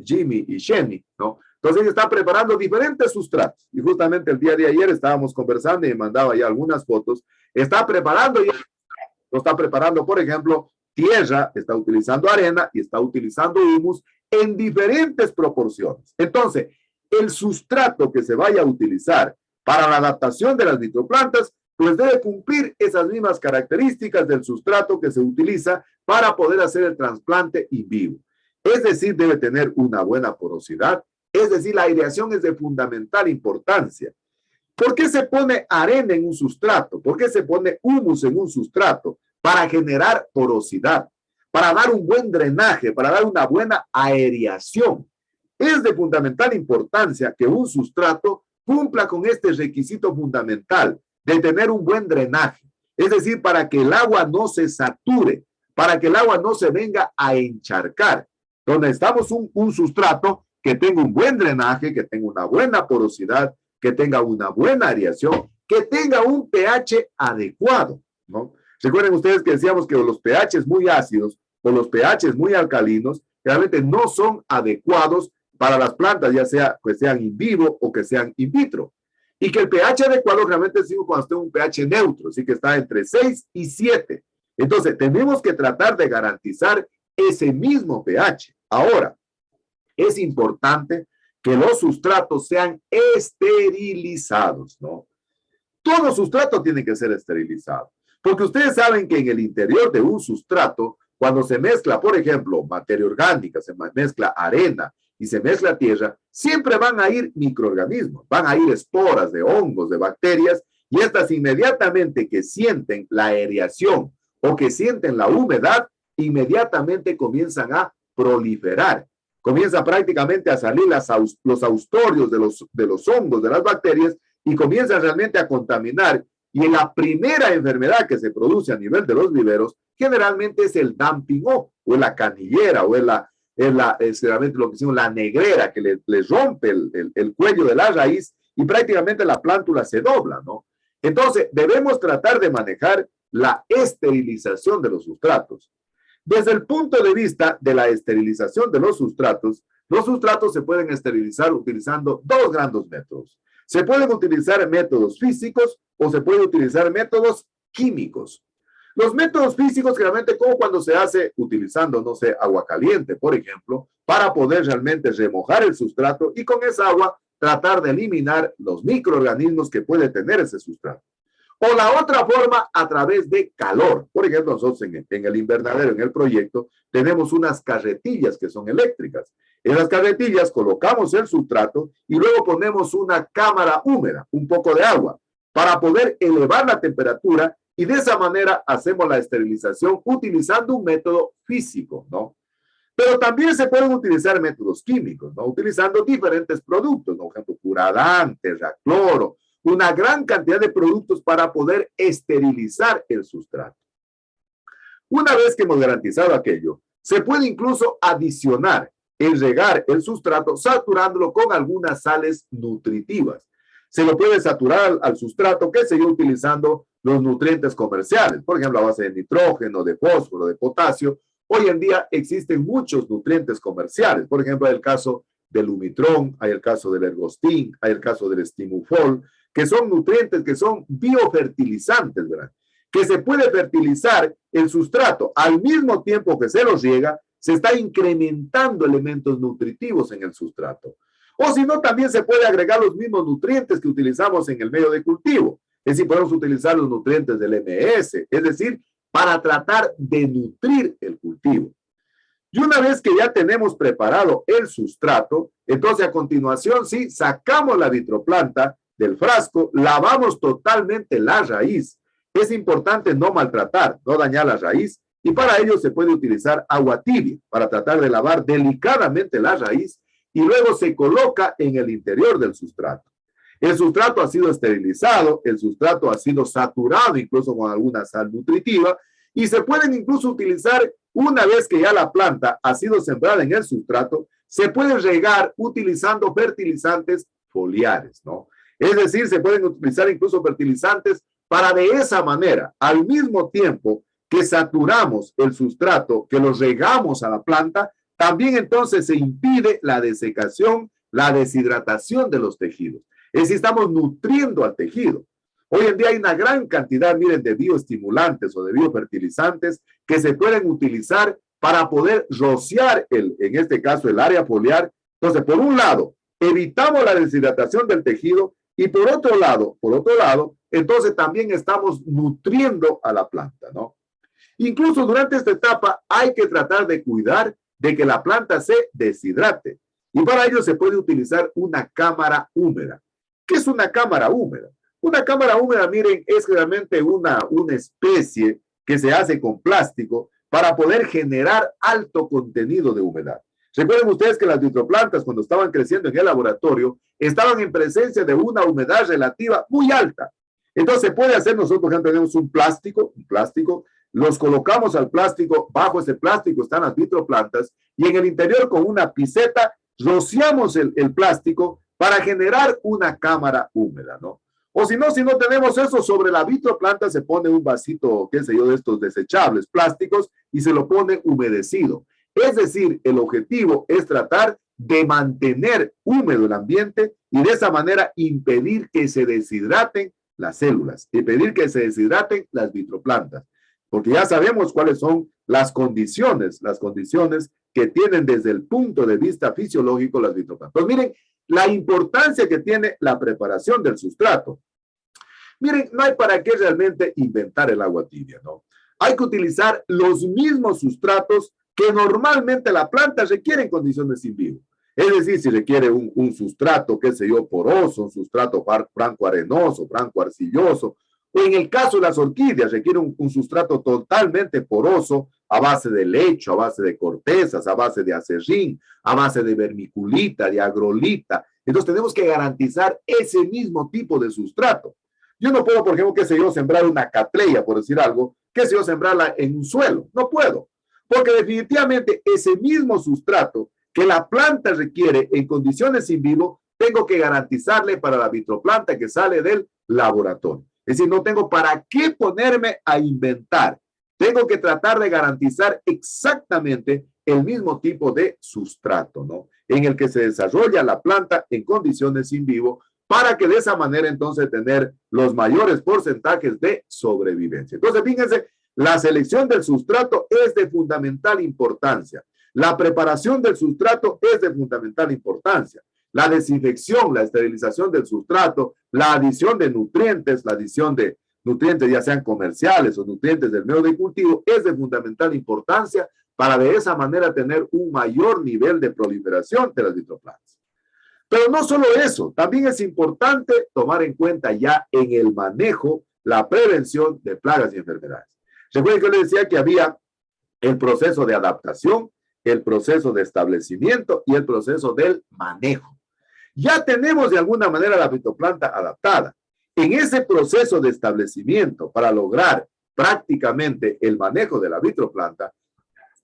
Jimmy y Sheni, ¿no? Entonces ella está preparando diferentes sustratos y justamente el día de ayer estábamos conversando y me mandaba ya algunas fotos. Está preparando, por ejemplo, tierra, está utilizando arena y está utilizando humus en diferentes proporciones. Entonces, el sustrato que se vaya a utilizar para la adaptación de las vitroplantas, pues debe cumplir esas mismas características del sustrato que se utiliza para poder hacer el trasplante in vivo. Es decir, debe tener una buena porosidad, es decir, la aireación es de fundamental importancia. ¿Por qué se pone arena en un sustrato? ¿Por qué se pone humus en un sustrato? Para generar porosidad, para dar un buen drenaje, para dar una buena aireación. Es de fundamental importancia que un sustrato cumpla con este requisito fundamental de tener un buen drenaje. Es decir, para que el agua no se sature, para que el agua no se venga a encharcar. Donde estamos un sustrato que tenga un buen drenaje, que tenga una buena porosidad, que tenga una buena aireación, que tenga un pH adecuado, ¿no? Recuerden ustedes que decíamos que los pHs muy ácidos o los pHs muy alcalinos realmente no son adecuados para las plantas, ya sea que sean in vivo o que sean in vitro. Y que el pH adecuado realmente es cuando esté un pH neutro, así que está entre 6 y 7. Entonces, tenemos que tratar de garantizar ese mismo pH. Ahora, es importante que los sustratos sean esterilizados, ¿no? Todo sustrato tiene que ser esterilizado, porque ustedes saben que en el interior de un sustrato, cuando se mezcla, por ejemplo, materia orgánica, se mezcla arena y se mezcla tierra, siempre van a ir microorganismos, van a ir esporas de hongos, de bacterias, y estas inmediatamente que sienten la aireación o que sienten la humedad, inmediatamente comienzan a proliferar. Comienza prácticamente a salir los austorios de los hongos, de las bacterias, y comienzan realmente a contaminar. Y la primera enfermedad que se produce a nivel de los viveros generalmente es el dumping o es la canillera o es realmente lo que decimos la negrera, que le rompe el cuello de la raíz y prácticamente la plántula se dobla, ¿no? Entonces, debemos tratar de manejar la esterilización de los sustratos. Desde el punto de vista de la esterilización de los sustratos se pueden esterilizar utilizando dos grandes métodos. Se pueden utilizar métodos físicos o se pueden utilizar métodos químicos. Los métodos físicos generalmente como cuando se hace utilizando, no sé, agua caliente, por ejemplo, para poder realmente remojar el sustrato y con esa agua tratar de eliminar los microorganismos que puede tener ese sustrato. O la otra forma, a través de calor. Por ejemplo, nosotros en el invernadero, en el proyecto, tenemos unas carretillas que son eléctricas. En las carretillas colocamos el sustrato y luego ponemos una cámara húmeda, un poco de agua, para poder elevar la temperatura y de esa manera hacemos la esterilización utilizando un método físico, ¿no? Pero también se pueden utilizar métodos químicos, ¿no? Utilizando diferentes productos, ¿no? Por ejemplo, Curadán, Terracloro, una gran cantidad de productos para poder esterilizar el sustrato. Una vez que hemos garantizado aquello, se puede incluso adicionar el regar el sustrato saturándolo con algunas sales nutritivas. Se lo puede saturar al sustrato, que se utilizando los nutrientes comerciales, por ejemplo, a base de nitrógeno, de fósforo, de potasio. Hoy en día existen muchos nutrientes comerciales, por ejemplo, hay el caso del Lumitron, hay el caso del Ergostin, hay el caso del Stimufol, que son nutrientes que son biofertilizantes, ¿verdad? Que se puede fertilizar el sustrato al mismo tiempo que se los riega, se está incrementando elementos nutritivos en el sustrato. O si no, también se puede agregar los mismos nutrientes que utilizamos en el medio de cultivo. Es decir, podemos utilizar los nutrientes del MS, es decir, para tratar de nutrir el cultivo. Y una vez que ya tenemos preparado el sustrato, entonces a continuación, sí, sacamos la vitroplanta del frasco, lavamos totalmente la raíz. Es importante no maltratar, no dañar la raíz, y para ello se puede utilizar agua tibia para tratar de lavar delicadamente la raíz y luego se coloca en el interior del sustrato. El sustrato ha sido esterilizado, el sustrato ha sido saturado incluso con alguna sal nutritiva y se pueden incluso utilizar, una vez que ya la planta ha sido sembrada en el sustrato, se puede regar utilizando fertilizantes foliares, ¿no? Es decir, se pueden utilizar incluso fertilizantes para de esa manera, al mismo tiempo que saturamos el sustrato, que los regamos a la planta, también entonces se impide la desecación, la deshidratación de los tejidos. Es decir, estamos nutriendo al tejido. Hoy en día hay una gran cantidad, miren, de bioestimulantes o de biofertilizantes que se pueden utilizar para poder rociar, en este caso, el área foliar. Entonces, por un lado, evitamos la deshidratación del tejido y por otro lado, entonces también estamos nutriendo a la planta, ¿no? Incluso durante esta etapa hay que tratar de cuidar de que la planta se deshidrate. Y para ello se puede utilizar una cámara húmeda. ¿Qué es una cámara húmeda? Una cámara húmeda, miren, es realmente una especie que se hace con plástico para poder generar alto contenido de humedad. Recuerden ustedes que las vitroplantas, cuando estaban creciendo en el laboratorio, estaban en presencia de una humedad relativa muy alta. Entonces, se puede hacer, nosotros, por ejemplo, tenemos un plástico, los colocamos al plástico, bajo ese plástico están las vitroplantas, y en el interior con una piseta rociamos el plástico para generar una cámara húmeda, ¿no? O si no tenemos eso, sobre la vitroplanta se pone un vasito, qué sé yo, de estos desechables plásticos y se lo pone humedecido. Es decir, el objetivo es tratar de mantener húmedo el ambiente y de esa manera impedir que se deshidraten las células, impedir que se deshidraten las vitroplantas, porque ya sabemos cuáles son las condiciones que tienen desde el punto de vista fisiológico las vitroplantas. Pues miren, la importancia que tiene la preparación del sustrato. Miren, no hay para qué realmente inventar el agua tibia, ¿no? Hay que utilizar los mismos sustratos que normalmente la planta requiere en condiciones in vivo. Es decir, si requiere un sustrato, qué sé yo, poroso, un sustrato franco arenoso, franco arcilloso, o en el caso de las orquídeas requiere un sustrato totalmente poroso a base de lecho, a base de cortezas, a base de acerrín, a base de vermiculita, de agrolita. Entonces tenemos que garantizar ese mismo tipo de sustrato. Yo no puedo, por ejemplo, qué sé yo, sembrar una catleya, por decir algo, qué sé yo, sembrarla en un suelo. No puedo, porque definitivamente ese mismo sustrato que la planta requiere en condiciones in vivo, tengo que garantizarle para la vitroplanta que sale del laboratorio. Es decir, no tengo para qué ponerme a inventar. Tengo que tratar de garantizar exactamente el mismo tipo de sustrato, ¿no? En el que se desarrolla la planta en condiciones in vivo, para que de esa manera entonces tener los mayores porcentajes de sobrevivencia. Entonces, fíjense, la selección del sustrato es de fundamental importancia. La preparación del sustrato es de fundamental importancia. La desinfección, la esterilización del sustrato, la adición de nutrientes, la adición de nutrientes ya sean comerciales o nutrientes del medio de cultivo, es de fundamental importancia para de esa manera tener un mayor nivel de proliferación de las vitroplantas. Pero no solo eso, también es importante tomar en cuenta ya en el manejo la prevención de plagas y enfermedades. Recuerden que yo les decía que había el proceso de adaptación, el proceso de establecimiento y el proceso del manejo. Ya tenemos de alguna manera la fitoplanta adaptada. En ese proceso de establecimiento, para lograr prácticamente el manejo de la vitroplanta,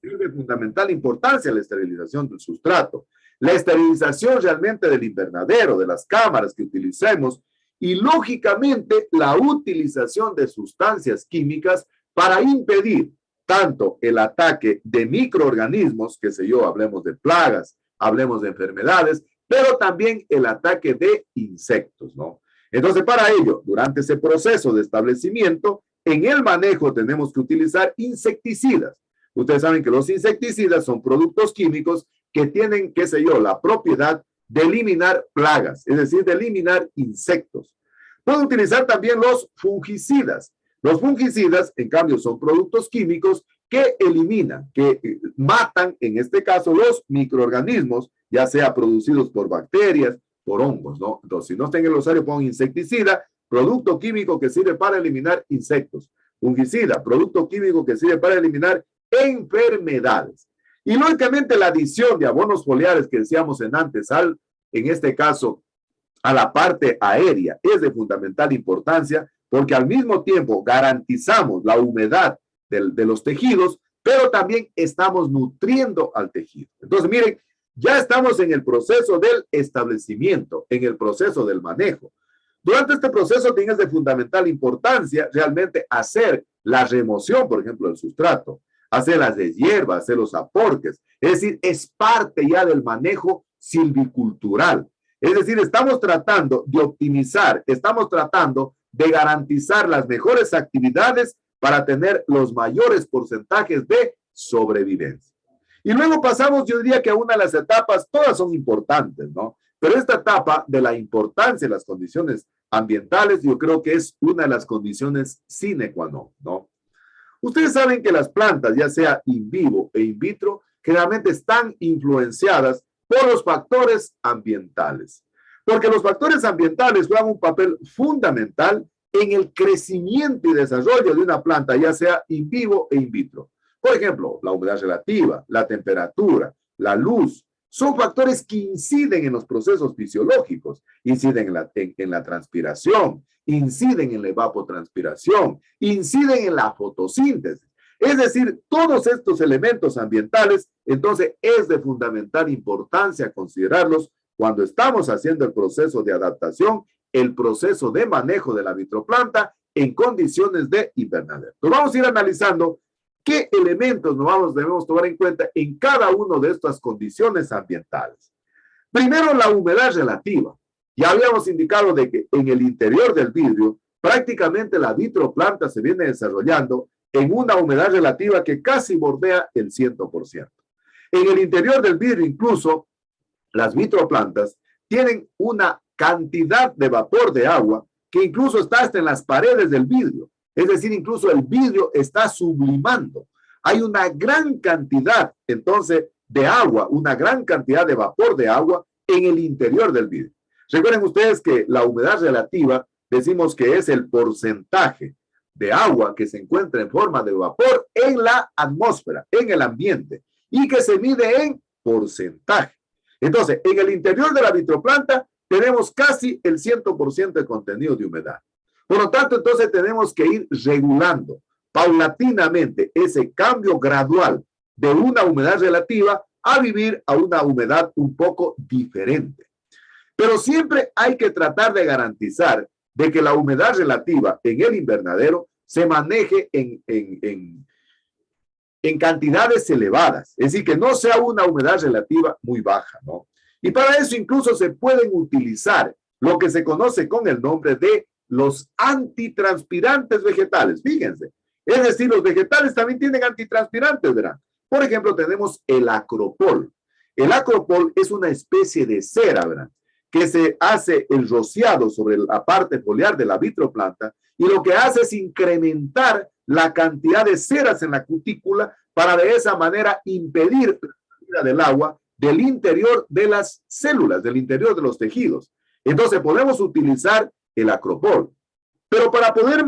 es de fundamental importancia la esterilización del sustrato, la esterilización realmente del invernadero, de las cámaras que utilicemos y, lógicamente, la utilización de sustancias químicas para impedir tanto el ataque de microorganismos, qué sé yo, hablemos de plagas, hablemos de enfermedades, pero también el ataque de insectos, ¿no? Entonces, para ello, durante ese proceso de establecimiento, en el manejo tenemos que utilizar insecticidas. Ustedes saben que los insecticidas son productos químicos que tienen, qué sé yo, la propiedad de eliminar plagas, es decir, de eliminar insectos. Puedo utilizar también los fungicidas. Los fungicidas, en cambio, son productos químicos que eliminan, que matan, en este caso, los microorganismos, ya sea producidos por bacterias, por hongos, ¿no? Entonces, si no está en el glosario, pongo insecticida, producto químico que sirve para eliminar insectos. Fungicida, producto químico que sirve para eliminar enfermedades. Y, lógicamente, la adición de abonos foliares que decíamos antes, en este caso, a la parte aérea, es de fundamental importancia, porque al mismo tiempo garantizamos la humedad de los tejidos, pero también estamos nutriendo al tejido. Entonces, miren, ya estamos en el proceso del establecimiento, en el proceso del manejo. Durante este proceso tienes de fundamental importancia realmente hacer la remoción, por ejemplo, del sustrato, hacer las deshierbas, hacer los aporques. Es decir, es parte ya del manejo silvicultural. Es decir, estamos tratando de optimizar, estamos tratando de garantizar las mejores actividades para tener los mayores porcentajes de sobrevivencia. Y luego pasamos, yo diría que a una de las etapas, todas son importantes, ¿no? Pero esta etapa de la importancia de las condiciones ambientales, yo creo que es una de las condiciones sine qua non, ¿no? Ustedes saben que las plantas, ya sea in vivo e in vitro, generalmente están influenciadas por los factores ambientales. Porque los factores ambientales juegan un papel fundamental en el crecimiento y desarrollo de una planta, ya sea in vivo e in vitro. Por ejemplo, la humedad relativa, la temperatura, la luz, son factores que inciden en los procesos fisiológicos, inciden en la transpiración, inciden en la evapotranspiración, inciden en la fotosíntesis. Es decir, todos estos elementos ambientales, entonces es de fundamental importancia considerarlos cuando estamos haciendo el proceso de adaptación, el proceso de manejo de la vitroplanta en condiciones de invernadero. Entonces vamos a ir analizando qué elementos debemos tomar en cuenta en cada una de estas condiciones ambientales. Primero, la humedad relativa. Ya habíamos indicado de que en el interior del vidrio, prácticamente la vitroplanta se viene desarrollando en una humedad relativa que casi bordea el 100%. En el interior del vidrio, incluso, las vitroplantas tienen una cantidad de vapor de agua que incluso está hasta en las paredes del vidrio. Es decir, incluso el vidrio está sublimando. Hay una gran cantidad, entonces, de agua, una gran cantidad de vapor de agua en el interior del vidrio. Recuerden ustedes que la humedad relativa, decimos que es el porcentaje de agua que se encuentra en forma de vapor en la atmósfera, en el ambiente, y que se mide en porcentaje. Entonces, en el interior de la vitroplanta tenemos casi el 100% de contenido de humedad. Por lo tanto, entonces tenemos que ir regulando paulatinamente ese cambio gradual de una humedad relativa a vivir a una humedad un poco diferente. Pero siempre hay que tratar de garantizar de que la humedad relativa en el invernadero se maneje en cantidades elevadas. Es decir, que no sea una humedad relativa muy baja, ¿no? Y para eso incluso se pueden utilizar lo que se conoce con el nombre de los antitranspirantes vegetales. Fíjense. Es decir, los vegetales también tienen antitranspirantes, ¿verdad? Por ejemplo, tenemos el acropol. El acropol es una especie de cera, ¿verdad?, que se hace el rociado sobre la parte foliar de la vitroplanta y lo que hace es incrementar la cantidad de ceras en la cutícula para de esa manera impedir la salida del agua del interior de las células, del interior de los tejidos. Entonces podemos utilizar el acropol, pero para poder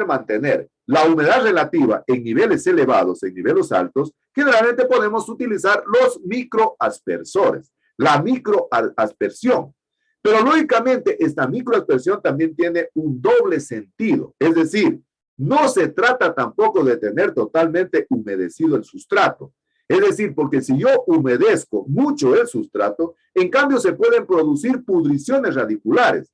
mantener la humedad relativa en niveles elevados, en niveles altos, generalmente podemos utilizar los microaspersores, la microaspersión. Pero lógicamente esta microaspersión también tiene un doble sentido, es decir, no se trata tampoco de tener totalmente humedecido el sustrato. Es decir, porque si yo humedezco mucho el sustrato, en cambio se pueden producir pudriciones radiculares.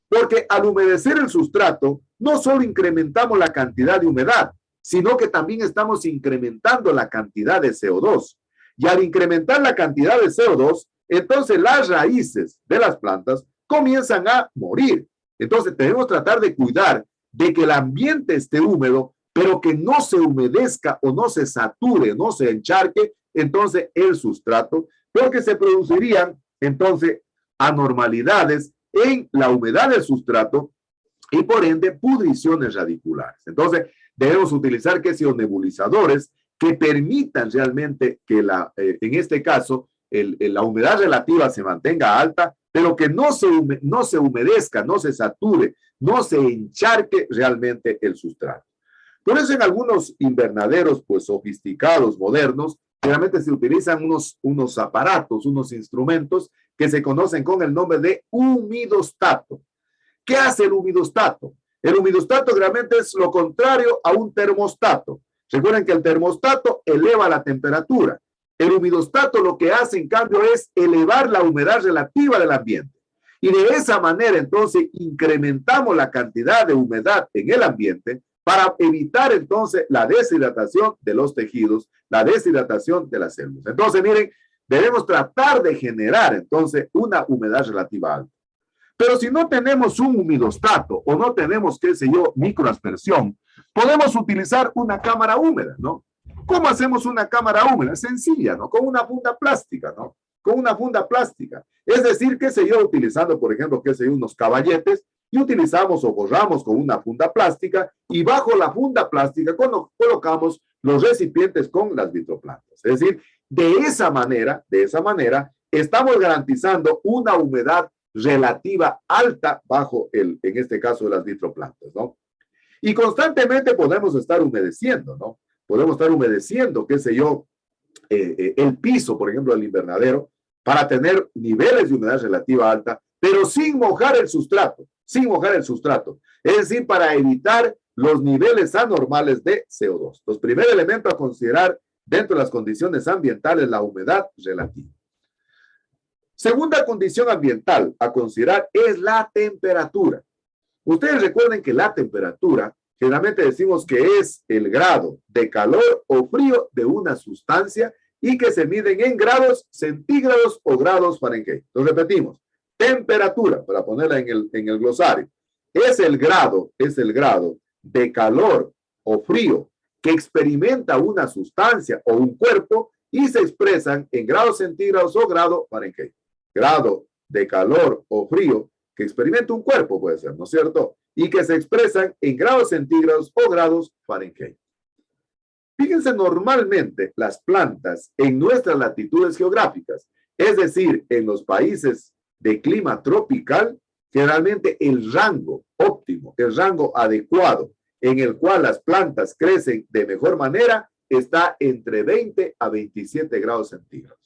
Porque al humedecer el sustrato, no solo incrementamos la cantidad de humedad, sino que también estamos incrementando la cantidad de CO2. Y al incrementar la cantidad de CO2, entonces las raíces de las plantas comienzan a morir. Entonces debemos tratar de cuidar de que el ambiente esté húmedo, pero que no se humedezca o no se sature, no se encharque, entonces el sustrato, porque se producirían entonces anormalidades en la humedad del sustrato y por ende pudriciones radiculares. Entonces debemos utilizar nebulizadores que permitan realmente que en este caso la humedad relativa se mantenga alta, pero que no se humedezca, no se sature, no se encharque realmente el sustrato. Por eso en algunos invernaderos pues sofisticados, modernos, realmente se utilizan unos aparatos, unos instrumentos que se conocen con el nombre de humidostato. ¿Qué hace el humidostato? El humidostato realmente es lo contrario a un termostato. Recuerden que el termostato eleva la temperatura. El humidostato lo que hace, en cambio, es elevar la humedad relativa del ambiente. Y de esa manera, entonces, incrementamos la cantidad de humedad en el ambiente para evitar, entonces, la deshidratación de los tejidos, la deshidratación de las células. Entonces, miren, debemos tratar de generar, entonces, una humedad relativa alta. Pero si no tenemos un humidostato o no tenemos, qué sé yo, microaspersión, podemos utilizar una cámara húmeda, ¿no? ¿Cómo hacemos una cámara húmeda? Sencilla, ¿no? Con una funda plástica, ¿no? Con una funda plástica. Es decir, qué sé yo, utilizando, por ejemplo, qué sé yo, unos caballetes, y utilizamos o borramos con una funda plástica, y bajo la funda plástica colocamos los recipientes con las vitroplantas. Es decir, de esa manera, estamos garantizando una humedad relativa alta bajo en este caso, las vitroplantas, ¿no? Y constantemente podemos estar humedeciendo, ¿no? Podemos estar humedeciendo, qué sé yo, el piso, por ejemplo, del invernadero, para tener niveles de humedad relativa alta, pero sin mojar el sustrato, sin mojar el sustrato. Es decir, para evitar los niveles anormales de CO2. Entonces, primer elemento a considerar dentro de las condiciones ambientales, la humedad relativa. Segunda condición ambiental a considerar es la temperatura. Ustedes recuerden que la temperatura, generalmente decimos que es el grado de calor o frío de una sustancia y que se miden en grados centígrados o grados Fahrenheit. Lo repetimos, temperatura, para ponerla en el glosario, es el grado de calor o frío que experimenta una sustancia o un cuerpo y se expresan en grados centígrados o grado Fahrenheit. Grado de calor o frío que experimenta un cuerpo, puede ser, ¿no es cierto? Y que se expresan en grados centígrados o grados Fahrenheit. Fíjense, normalmente las plantas en nuestras latitudes geográficas, es decir, en los países de clima tropical, generalmente el rango óptimo, el rango adecuado en el cual las plantas crecen de mejor manera está entre 20 a 27 grados centígrados.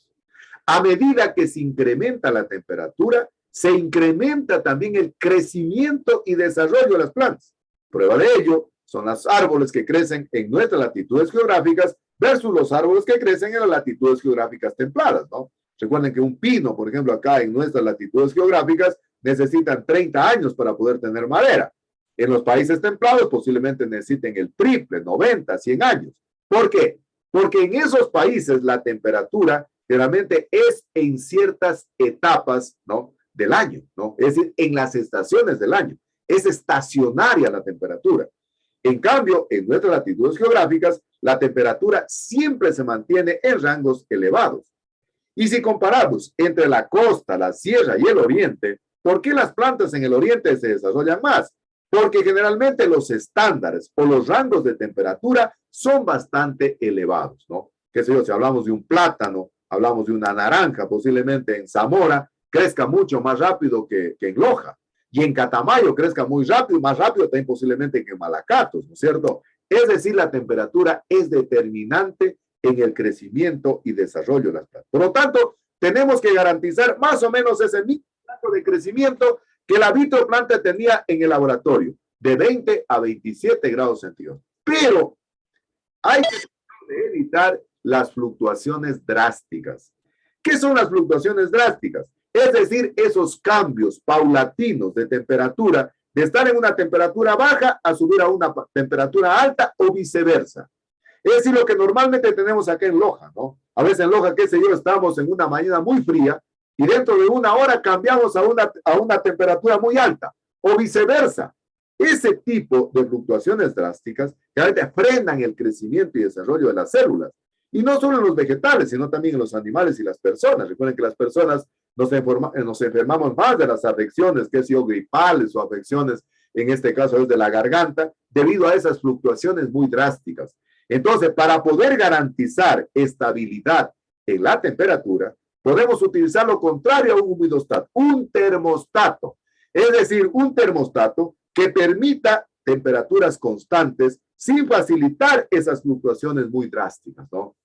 A medida que se incrementa la temperatura, se incrementa también el crecimiento y desarrollo de las plantas. Prueba de ello son los árboles que crecen en nuestras latitudes geográficas versus los árboles que crecen en las latitudes geográficas templadas, ¿no? Recuerden que un pino, por ejemplo, acá en nuestras latitudes geográficas, necesitan 30 años para poder tener madera. En los países templados posiblemente necesiten el triple, 90, 100 años. ¿Por qué? Porque en esos países la temperatura generalmente es en ciertas etapas, ¿no?, del año, ¿no? Es decir, en las estaciones del año. Es estacionaria la temperatura. En cambio, en nuestras latitudes geográficas, la temperatura siempre se mantiene en rangos elevados. Y si comparamos entre la costa, la sierra y el oriente, ¿por qué las plantas en el oriente se desarrollan más? Porque generalmente los estándares o los rangos de temperatura son bastante elevados, ¿no? Qué sé yo, si hablamos de un plátano, hablamos de una naranja, posiblemente en Zamora crezca mucho más rápido que en Loja. Y en Catamayo crezca muy rápido, más rápido también posiblemente que en Malacatos, ¿no es cierto? Es decir, la temperatura es determinante en el crecimiento y desarrollo de las plantas. Por lo tanto, tenemos que garantizar más o menos ese mismo rango de crecimiento que la vitroplanta tenía en el laboratorio, de 20 a 27 grados centígrados. Pero hay que evitar las fluctuaciones drásticas. ¿Qué son las fluctuaciones drásticas? Es decir, esos cambios paulatinos de temperatura, de estar en una temperatura baja a subir a una temperatura alta o viceversa. Es decir, lo que normalmente tenemos acá en Loja, ¿no? A veces en Loja, qué sé yo, estamos en una mañana muy fría y dentro de una hora cambiamos a una temperatura muy alta o viceversa. Ese tipo de fluctuaciones drásticas realmente frenan el crecimiento y desarrollo de las células. Y no solo en los vegetales, sino también en los animales y las personas. Recuerden que las personas nos enfermamos más de las afecciones, que son gripales o afecciones, en este caso es de la garganta, debido a esas fluctuaciones muy drásticas. Entonces, para poder garantizar estabilidad en la temperatura, podemos utilizar lo contrario a un humidostato, un termostato. Es decir, un termostato que permita temperaturas constantes sin facilitar esas fluctuaciones muy drásticas, ¿no?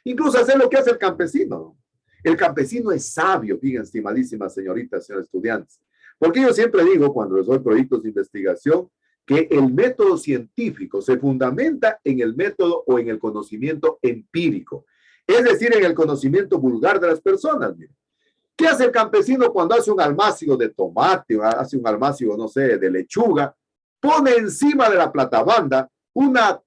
Incluso hacer lo que hace el campesino, ¿no? El campesino es sabio, fíjense, estimadísimas señoritas, señores estudiantes. Porque yo siempre digo, cuando les doy proyectos de investigación, que el método científico se fundamenta en el método o en el conocimiento empírico. Es decir, en el conocimiento vulgar de las personas. Miren. ¿Qué hace el campesino cuando hace un almácigo de tomate o hace un almácigo, no sé, de lechuga? Pone encima de la platabanda una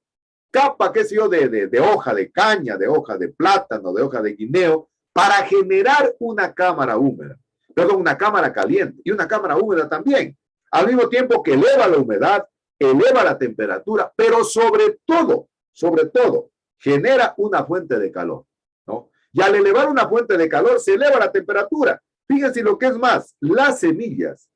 capa, qué sé yo, de hoja de caña, de hoja de plátano, de hoja de guineo, para generar una cámara húmeda, perdón, una cámara caliente y una cámara húmeda también, al mismo tiempo que eleva la humedad, eleva la temperatura, pero sobre todo, genera una fuente de calor, ¿no? Y al elevar una fuente de calor, se eleva la temperatura. Fíjense lo que es más, las semillas,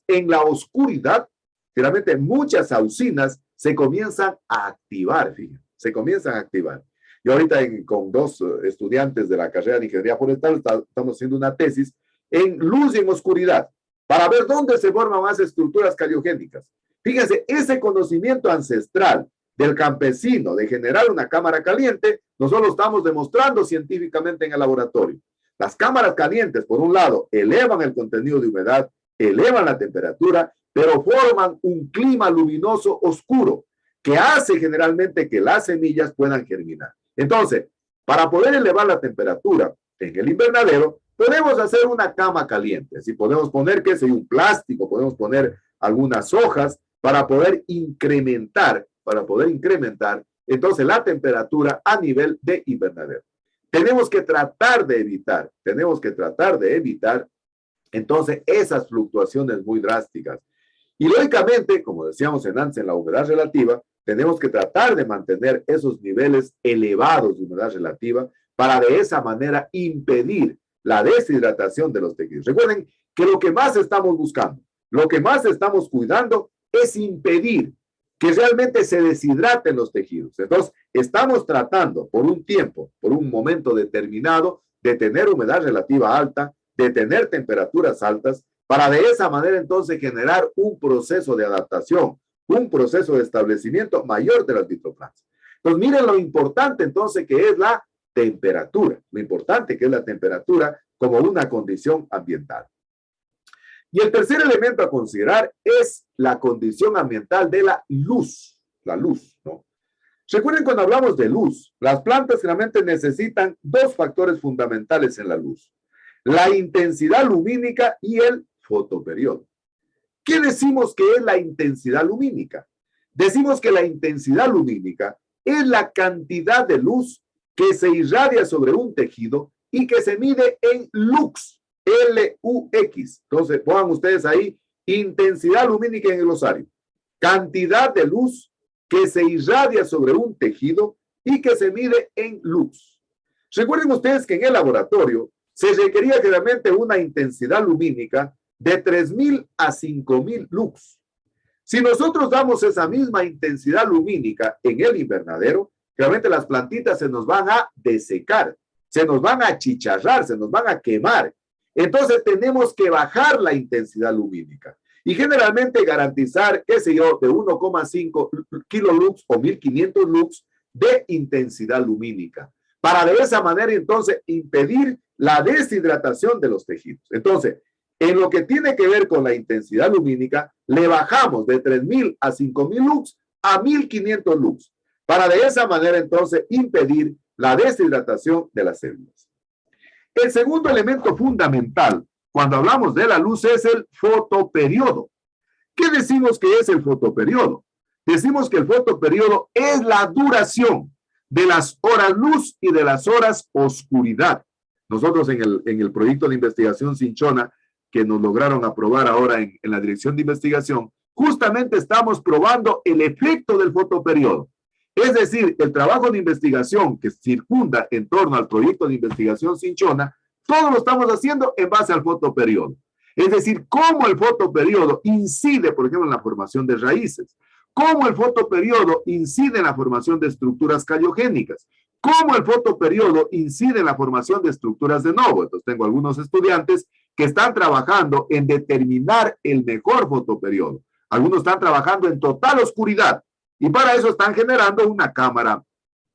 en la oscuridad, realmente muchas auxinas se comienzan a activar, fíjense, se comienzan a activar. Yo ahorita con dos estudiantes de la carrera de Ingeniería Forestal estamos haciendo una tesis en luz y en oscuridad para ver dónde se forman más estructuras caliogénicas. Fíjense, ese conocimiento ancestral del campesino de generar una cámara caliente, nosotros lo estamos demostrando científicamente en el laboratorio. Las cámaras calientes, por un lado, elevan el contenido de humedad, elevan la temperatura, pero forman un clima luminoso oscuro que hace generalmente que las semillas puedan germinar. Entonces, para poder elevar la temperatura en el invernadero, podemos hacer una cama caliente. Así podemos poner, qué sé yo, un plástico, podemos poner algunas hojas para poder incrementar, entonces la temperatura a nivel de invernadero. Tenemos que tratar de evitar, entonces esas fluctuaciones muy drásticas. Y lógicamente, como decíamos antes en la humedad relativa, tenemos que tratar de mantener esos niveles elevados de humedad relativa para de esa manera impedir la deshidratación de los tejidos. Recuerden que lo que más estamos buscando, lo que más estamos cuidando es impedir que realmente se deshidraten los tejidos. Entonces, estamos tratando por un tiempo, por un momento determinado, de tener humedad relativa alta, de tener temperaturas altas, para de esa manera entonces generar un proceso de adaptación, un proceso de establecimiento mayor de las vitroplantas. Entonces, miren lo importante entonces que es la temperatura, lo importante que es la temperatura como una condición ambiental. Y el tercer elemento a considerar es la condición ambiental de la luz, ¿no? Recuerden cuando hablamos de luz, las plantas realmente necesitan dos factores fundamentales en la luz, la intensidad lumínica y el fotoperiodo. ¿Qué decimos que es la intensidad lumínica? Decimos que la intensidad lumínica es la cantidad de luz que se irradia sobre un tejido y que se mide en lux, L-U-X. Entonces, pongan ustedes ahí, intensidad lumínica en el glosario. Cantidad de luz que se irradia sobre un tejido y que se mide en lux. Recuerden ustedes que en el laboratorio se requería realmente una intensidad lumínica de 3.000 a 5.000 lux. Si nosotros damos esa misma intensidad lumínica en el invernadero, realmente las plantitas se nos van a desecar, se nos van a achicharrar, se nos van a quemar. Entonces tenemos que bajar la intensidad lumínica y generalmente garantizar, qué sé yo, de 1,5 kilolux o 1.500 lux de intensidad lumínica, para de esa manera entonces impedir la deshidratación de los tejidos. Entonces, en lo que tiene que ver con la intensidad lumínica, le bajamos de 3.000 a 5.000 lux a 1.500 lux, para de esa manera entonces impedir la deshidratación de las células. El segundo elemento fundamental cuando hablamos de la luz es el fotoperiodo. ¿Qué decimos que es el fotoperiodo? Decimos que el fotoperiodo es la duración de las horas luz y de las horas oscuridad. Nosotros en el proyecto de investigación Cinchona, que nos lograron aprobar ahora en la dirección de investigación, justamente estamos probando el efecto del fotoperiodo. Es decir, el trabajo de investigación que circunda en torno al proyecto de investigación Cinchona, todo lo estamos haciendo en base al fotoperiodo. Es decir, cómo el fotoperiodo incide, por ejemplo, en la formación de raíces, cómo el fotoperiodo incide en la formación de estructuras caliogénicas, cómo el fotoperiodo incide en la formación de estructuras de novo. Entonces, tengo algunos estudiantes que están trabajando en determinar el mejor fotoperiodo. Algunos están trabajando en total oscuridad y para eso están generando una cámara,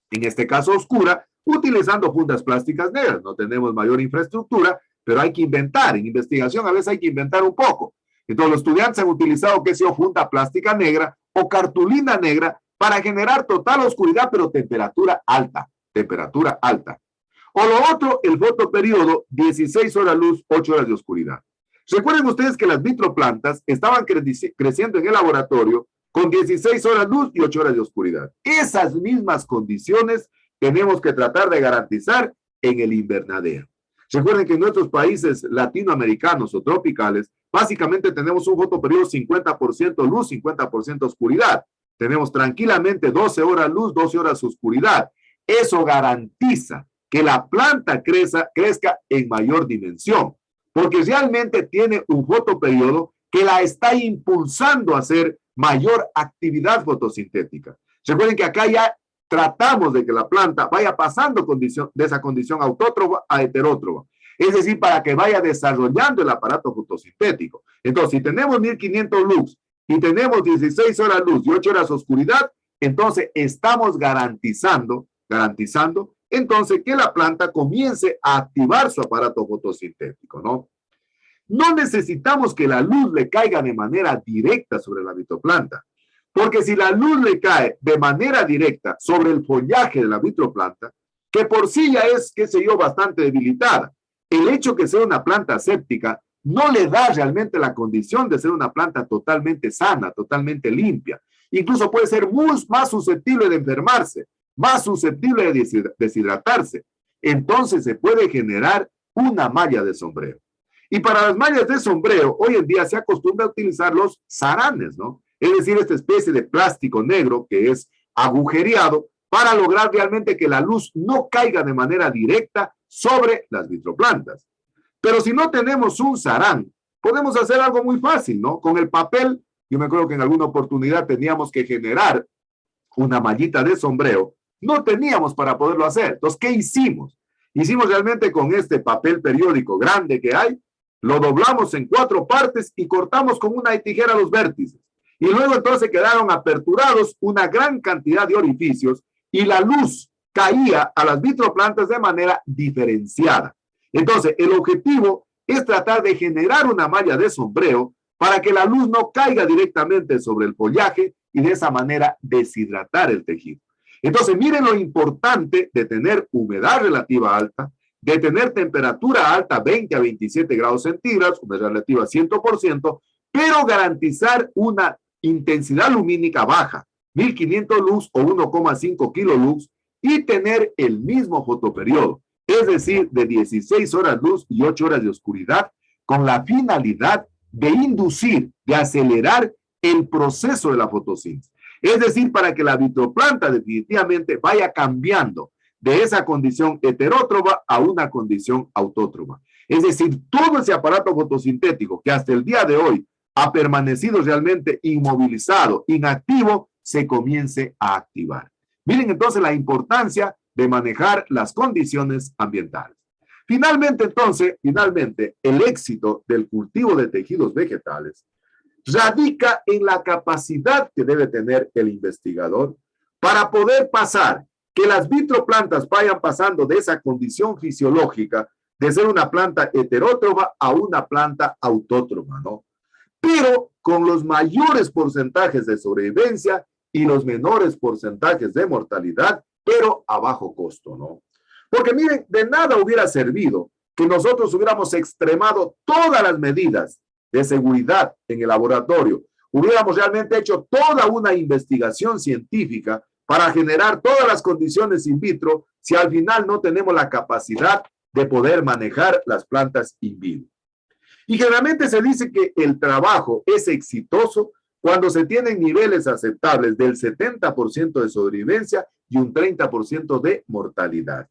en este caso oscura, utilizando fundas plásticas negras. No tenemos mayor infraestructura, pero hay que inventar. En investigación a veces hay que inventar un poco. Entonces los estudiantes han utilizado, qué sé yo, funda plástica negra o cartulina negra para generar total oscuridad, pero temperatura alta. Temperatura alta. O lo otro, el fotoperiodo, 16 horas luz, 8 horas de oscuridad. Recuerden ustedes que las vitroplantas estaban creciendo en el laboratorio con 16 horas luz y 8 horas de oscuridad. Esas mismas condiciones tenemos que tratar de garantizar en el invernadero. Recuerden que en nuestros países latinoamericanos o tropicales, básicamente tenemos un fotoperiodo 50% luz, 50% oscuridad. Tenemos tranquilamente 12 horas luz, 12 horas oscuridad. Eso garantiza que la planta crezca en mayor dimensión, porque realmente tiene un fotoperiodo que la está impulsando a hacer mayor actividad fotosintética. Recuerden que acá ya tratamos de que la planta vaya pasando de esa condición autótrofa a heterótrofa, es decir, para que vaya desarrollando el aparato fotosintético. Entonces, si tenemos 1.500 lux y tenemos 16 horas luz y 8 horas oscuridad, entonces estamos garantizando entonces que la planta comience a activar su aparato fotosintético, ¿no? No necesitamos que la luz le caiga de manera directa sobre la vitroplanta, porque si la luz le cae de manera directa sobre el follaje de la vitroplanta, que por sí ya es, qué sé yo, bastante debilitada, el hecho que sea una planta séptica no le da realmente la condición de ser una planta totalmente sana, totalmente limpia. Incluso puede ser más susceptible de enfermarse, más susceptible de deshidratarse. Entonces se puede generar una malla de sombreo. Y para las mallas de sombreo, hoy en día se acostumbra a utilizar los zaranes, ¿no? Es decir, esta especie de plástico negro que es agujereado para lograr realmente que la luz no caiga de manera directa sobre las vitroplantas. Pero si no tenemos un zarán, podemos hacer algo muy fácil, ¿no? Con el papel, yo me acuerdo que en alguna oportunidad teníamos que generar una mallita de sombreo, no teníamos para poderlo hacer. Entonces, ¿qué hicimos? Hicimos realmente con este papel periódico grande que hay, lo doblamos en 4 partes y cortamos con una tijera los vértices. Y luego entonces quedaron aperturados una gran cantidad de orificios y la luz caía a las vitroplantas de manera diferenciada. Entonces, el objetivo es tratar de generar una malla de sombreo para que la luz no caiga directamente sobre el follaje y de esa manera deshidratar el tejido. Entonces, miren lo importante de tener humedad relativa alta, de tener temperatura alta, 20 a 27 grados centígrados, humedad relativa 100%, pero garantizar una intensidad lumínica baja, 1500 lux o 1,5 kilolux, y tener el mismo fotoperiodo, es decir, de 16 horas luz y 8 horas de oscuridad, con la finalidad de inducir, de acelerar el proceso de la fotosíntesis. Es decir, para que la vitroplanta definitivamente vaya cambiando de esa condición heterótrofa a una condición autótrofa. Es decir, todo ese aparato fotosintético que hasta el día de hoy ha permanecido realmente inmovilizado, inactivo, se comience a activar. Miren entonces la importancia de manejar las condiciones ambientales. Finalmente, el éxito del cultivo de tejidos vegetales radica en la capacidad que debe tener el investigador para poder pasar, que las vitroplantas vayan pasando de esa condición fisiológica de ser una planta heterótrofa a una planta autótrofa, ¿no? Pero con los mayores porcentajes de sobrevivencia y los menores porcentajes de mortalidad, pero a bajo costo, ¿no? Porque miren, de nada hubiera servido que nosotros hubiéramos extremado todas las medidas de seguridad en el laboratorio, hubiéramos realmente hecho toda una investigación científica para generar todas las condiciones in vitro, si al final no tenemos la capacidad de poder manejar las plantas in vivo. Y generalmente se dice que el trabajo es exitoso cuando se tienen niveles aceptables del 70% de sobrevivencia y un 30% de mortalidad.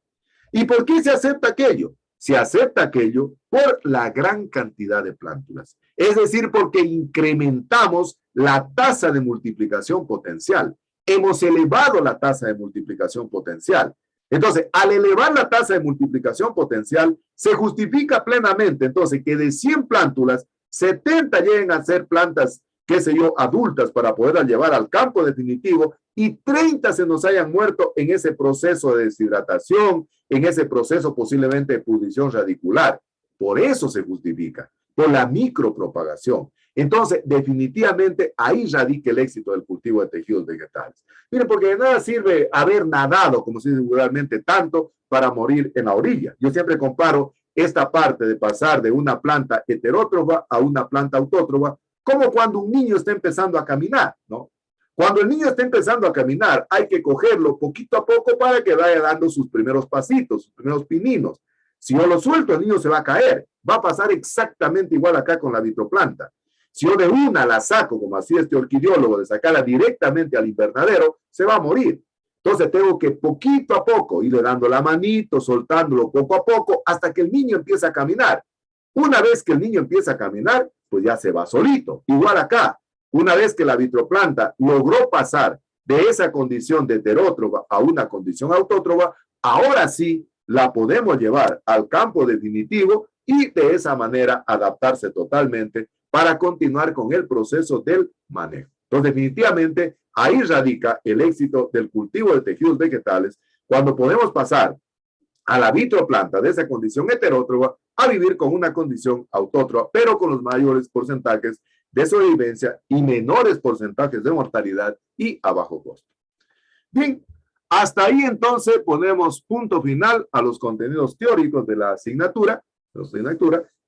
¿Y por qué se acepta aquello? Se acepta aquello por la gran cantidad de plántulas. Es decir, porque incrementamos la tasa de multiplicación potencial. Hemos elevado la tasa de multiplicación potencial. Entonces, al elevar la tasa de multiplicación potencial, se justifica plenamente, entonces, que de 100 plántulas, 70 lleguen a ser plantas, qué sé yo, adultas para poderlas llevar al campo definitivo y 30 se nos hayan muerto en ese proceso de deshidratación, en ese proceso posiblemente de pudrición radicular. Por eso se justifica, por la micropropagación. Entonces, definitivamente, ahí radica el éxito del cultivo de tejidos vegetales. Miren, porque de nada sirve haber nadado, como se dice vulgarmente, tanto para morir en la orilla. Yo siempre comparo esta parte de pasar de una planta heterótrofa a una planta autótrofa, como cuando un niño está empezando a caminar, ¿no? Cuando el niño está empezando a caminar, hay que cogerlo poquito a poco para que vaya dando sus primeros pasitos, sus primeros pininos. Si yo lo suelto, el niño se va a caer. Va a pasar exactamente igual acá con la vitroplanta. Si yo de una la saco, como así este orquidiólogo, de sacarla directamente al invernadero, se va a morir. Entonces tengo que poquito a poco irle dando la manito, soltándolo poco a poco, hasta que el niño empieza a caminar. Una vez que el niño empieza a caminar, pues ya se va solito. Igual acá, una vez que la vitroplanta logró pasar de esa condición de heterótrofa a una condición autótrofa, ahora sí la podemos llevar al campo definitivo y de esa manera adaptarse totalmente para continuar con el proceso del manejo. Entonces, definitivamente, ahí radica el éxito del cultivo de tejidos vegetales cuando podemos pasar a la vitroplanta de esa condición heterótrofa a vivir con una condición autótrofa, pero con los mayores porcentajes de sobrevivencia y menores porcentajes de mortalidad y a bajo costo. Bien, hasta ahí entonces ponemos punto final a los contenidos teóricos de la asignatura,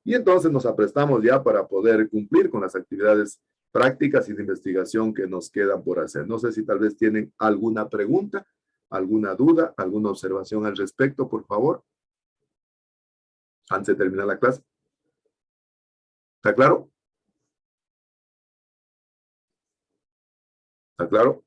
y entonces nos aprestamos ya para poder cumplir con las actividades prácticas y de investigación que nos quedan por hacer. No sé si tal vez tienen alguna pregunta, alguna duda, alguna observación al respecto, por favor. Antes de terminar la clase. ¿Está claro? ¿Está claro?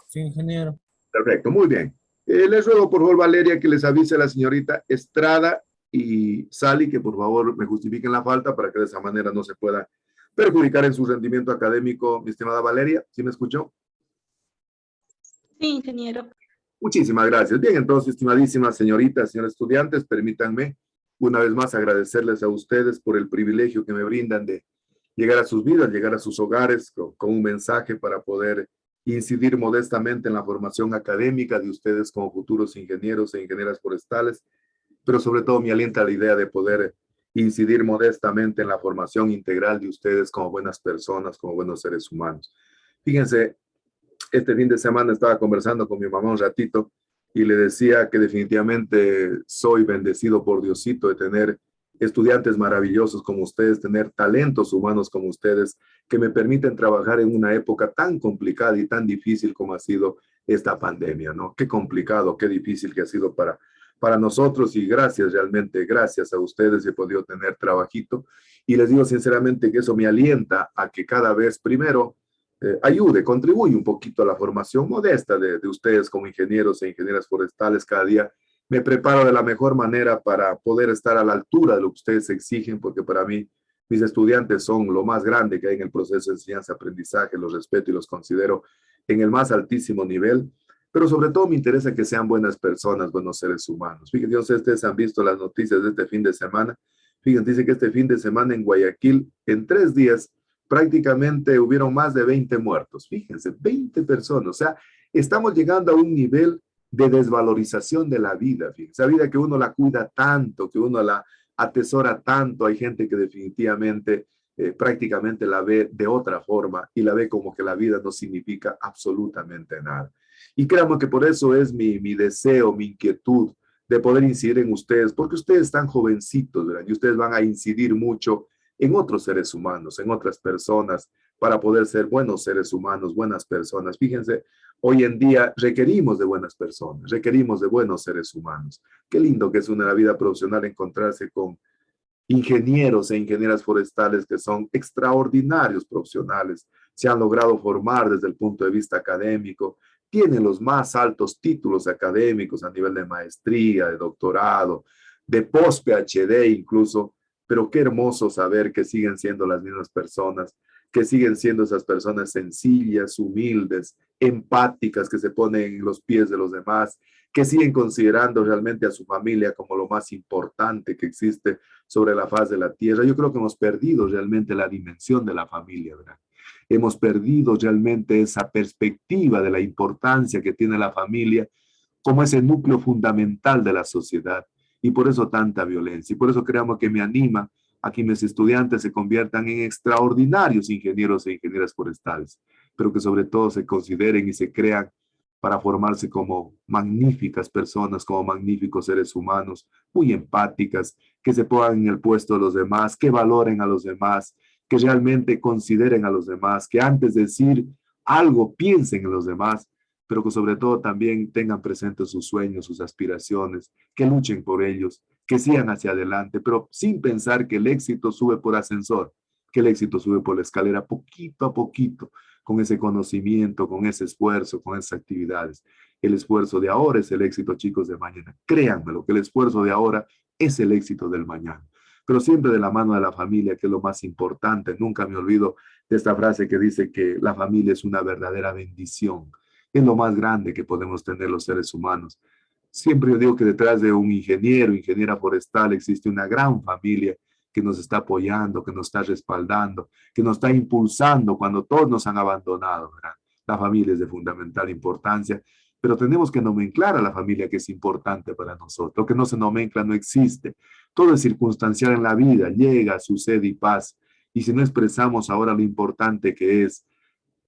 Sí, ingeniero. Perfecto, muy bien. Les ruego, por favor, Valeria, que les avise a la señorita Estrada y Sally que, por favor, me justifiquen la falta para que de esa manera no se pueda perjudicar en su rendimiento académico. Mi estimada Valeria, ¿sí me escuchó? Sí, ingeniero. Muchísimas gracias. Bien, entonces, estimadísimas señoritas, señores estudiantes, permítanme una vez más agradecerles a ustedes por el privilegio que me brindan de llegar a sus vidas, llegar a sus hogares con un mensaje para poder incidir modestamente en la formación académica de ustedes como futuros ingenieros e ingenieras forestales, pero sobre todo me alienta la idea de poder incidir modestamente en la formación integral de ustedes como buenas personas, como buenos seres humanos. Fíjense, este fin de semana estaba conversando con mi mamá un ratito y le decía que definitivamente soy bendecido por Diosito de tener estudiantes maravillosos como ustedes, tener talentos humanos como ustedes, que me permiten trabajar en una época tan complicada y tan difícil como ha sido esta pandemia, ¿no? Qué complicado, qué difícil que ha sido para nosotros y gracias, realmente, gracias a ustedes he podido tener trabajito y les digo sinceramente que eso me alienta a que cada vez primero ayude, contribuye un poquito a la formación modesta de ustedes como ingenieros e ingenieras forestales. Cada día me preparo de la mejor manera para poder estar a la altura de lo que ustedes exigen, porque para mí mis estudiantes son lo más grande que hay en el proceso de enseñanza-aprendizaje, los respeto y los considero en el más altísimo nivel, pero sobre todo me interesa que sean buenas personas, buenos seres humanos. Fíjense, no sé si ustedes han visto las noticias de este fin de semana. Fíjense, dice que este fin de semana en Guayaquil, en 3 días, prácticamente hubieron más de 20 muertos. Fíjense, 20 personas. O sea, estamos llegando a un nivel de desvalorización de la vida. Fíjense, la vida que uno la cuida tanto, que uno la atesora tanto. Hay gente que definitivamente prácticamente la ve de otra forma y la ve como que la vida no significa absolutamente nada. Y créanme que por eso es mi deseo, mi inquietud de poder incidir en ustedes, porque ustedes están jovencitos, ¿verdad? Y ustedes van a incidir mucho en otros seres humanos, en otras personas, para poder ser buenos seres humanos, buenas personas. Fíjense, hoy en día requerimos de buenas personas, requerimos de buenos seres humanos. Qué lindo que es una vida profesional encontrarse con ingenieros e ingenieras forestales que son extraordinarios profesionales, se han logrado formar desde el punto de vista académico, tienen los más altos títulos académicos a nivel de maestría, de doctorado, de post-PhD incluso, pero qué hermoso saber que siguen siendo las mismas personas, que siguen siendo esas personas sencillas, humildes, empáticas, que se ponen en los pies de los demás, que siguen considerando realmente a su familia como lo más importante que existe sobre la faz de la tierra. Yo creo que hemos perdido realmente la dimensión de la familia, ¿verdad? Hemos perdido realmente esa perspectiva de la importancia que tiene la familia como ese núcleo fundamental de la sociedad. Y por eso tanta violencia. Y por eso creamos que me anima a que mis estudiantes se conviertan en extraordinarios ingenieros e ingenieras forestales, pero que sobre todo se consideren y se crean para formarse como magníficas personas, como magníficos seres humanos, muy empáticas, que se pongan en el puesto de los demás, que valoren a los demás, que realmente consideren a los demás, que antes de decir algo piensen en los demás, pero que sobre todo también tengan presentes sus sueños, sus aspiraciones, que luchen por ellos, que sigan hacia adelante, pero sin pensar que el éxito sube por ascensor, que el éxito sube por la escalera poquito a poquito, con ese conocimiento, con ese esfuerzo, con esas actividades. El esfuerzo de ahora es el éxito, chicos, de mañana. Créanmelo, que el esfuerzo de ahora es el éxito del mañana. Pero siempre de la mano de la familia, que es lo más importante. Nunca me olvido de esta frase que dice que la familia es una verdadera bendición. Es lo más grande que podemos tener los seres humanos. Siempre yo digo que detrás de un ingeniero, ingeniera forestal, existe una gran familia que nos está apoyando, que nos está respaldando, que nos está impulsando cuando todos nos han abandonado, ¿verdad? La familia es de fundamental importancia, pero tenemos que nomenclar a la familia que es importante para nosotros. Lo que no se nomencla no existe. Todo es circunstancial en la vida, llega, sucede y pasa. Y si no expresamos ahora lo importante que es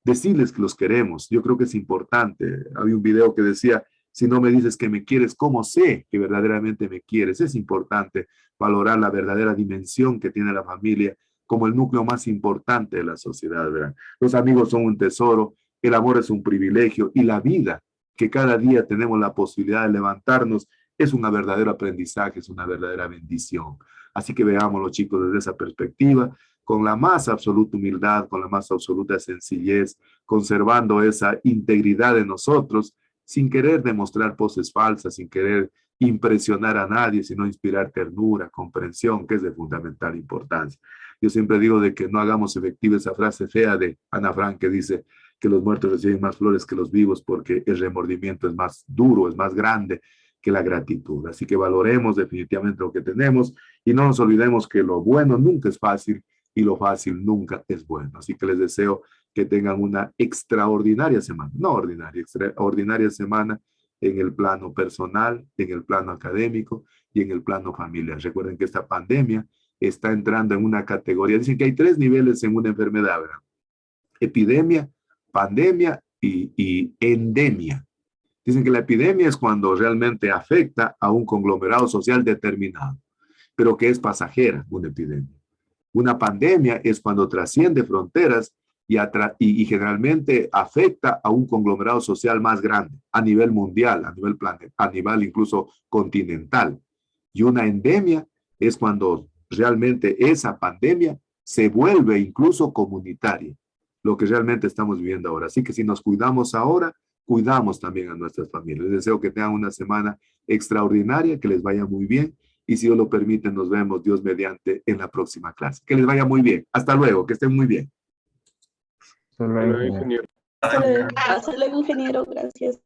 decirles que los queremos, yo creo que es importante. Había un video que decía, si no me dices que me quieres, ¿cómo sé que verdaderamente me quieres? Es importante valorar la verdadera dimensión que tiene la familia como el núcleo más importante de la sociedad, ¿verdad? Los amigos son un tesoro, el amor es un privilegio y la vida que cada día tenemos la posibilidad de levantarnos es un verdadero aprendizaje, es una verdadera bendición. Así que veámoslo, chicos, desde esa perspectiva, con la más absoluta humildad, con la más absoluta sencillez, conservando esa integridad de nosotros, sin querer demostrar poses falsas, sin querer impresionar a nadie, sino inspirar ternura, comprensión, que es de fundamental importancia. Yo siempre digo de que no hagamos efectiva esa frase fea de Ana Frank que dice que los muertos reciben más flores que los vivos porque el remordimiento es más duro, es más grande que la gratitud. Así que valoremos definitivamente lo que tenemos y no nos olvidemos que lo bueno nunca es fácil y lo fácil nunca es bueno. Así que les deseo que tengan una extraordinaria semana, no ordinaria, extraordinaria semana en el plano personal, en el plano académico y en el plano familiar. Recuerden que esta pandemia está entrando en una categoría, dicen que hay 3 niveles en una enfermedad, ¿verdad? Epidemia, pandemia y endemia. Dicen que la epidemia es cuando realmente afecta a un conglomerado social determinado, pero que es pasajera una epidemia. Una pandemia es cuando trasciende fronteras y generalmente afecta a un conglomerado social más grande, a nivel mundial, a nivel planeta, a nivel incluso continental. Y una endemia es cuando realmente esa pandemia se vuelve incluso comunitaria, lo que realmente estamos viviendo ahora. Así que si nos cuidamos ahora, cuidamos también a nuestras familias. Les deseo que tengan una semana extraordinaria, que les vaya muy bien. Y si Dios lo permite, nos vemos, Dios mediante, en la próxima clase. Que les vaya muy bien. Hasta luego, que estén muy bien. Hasta luego, ingeniero. Hasta luego, ingeniero. Gracias.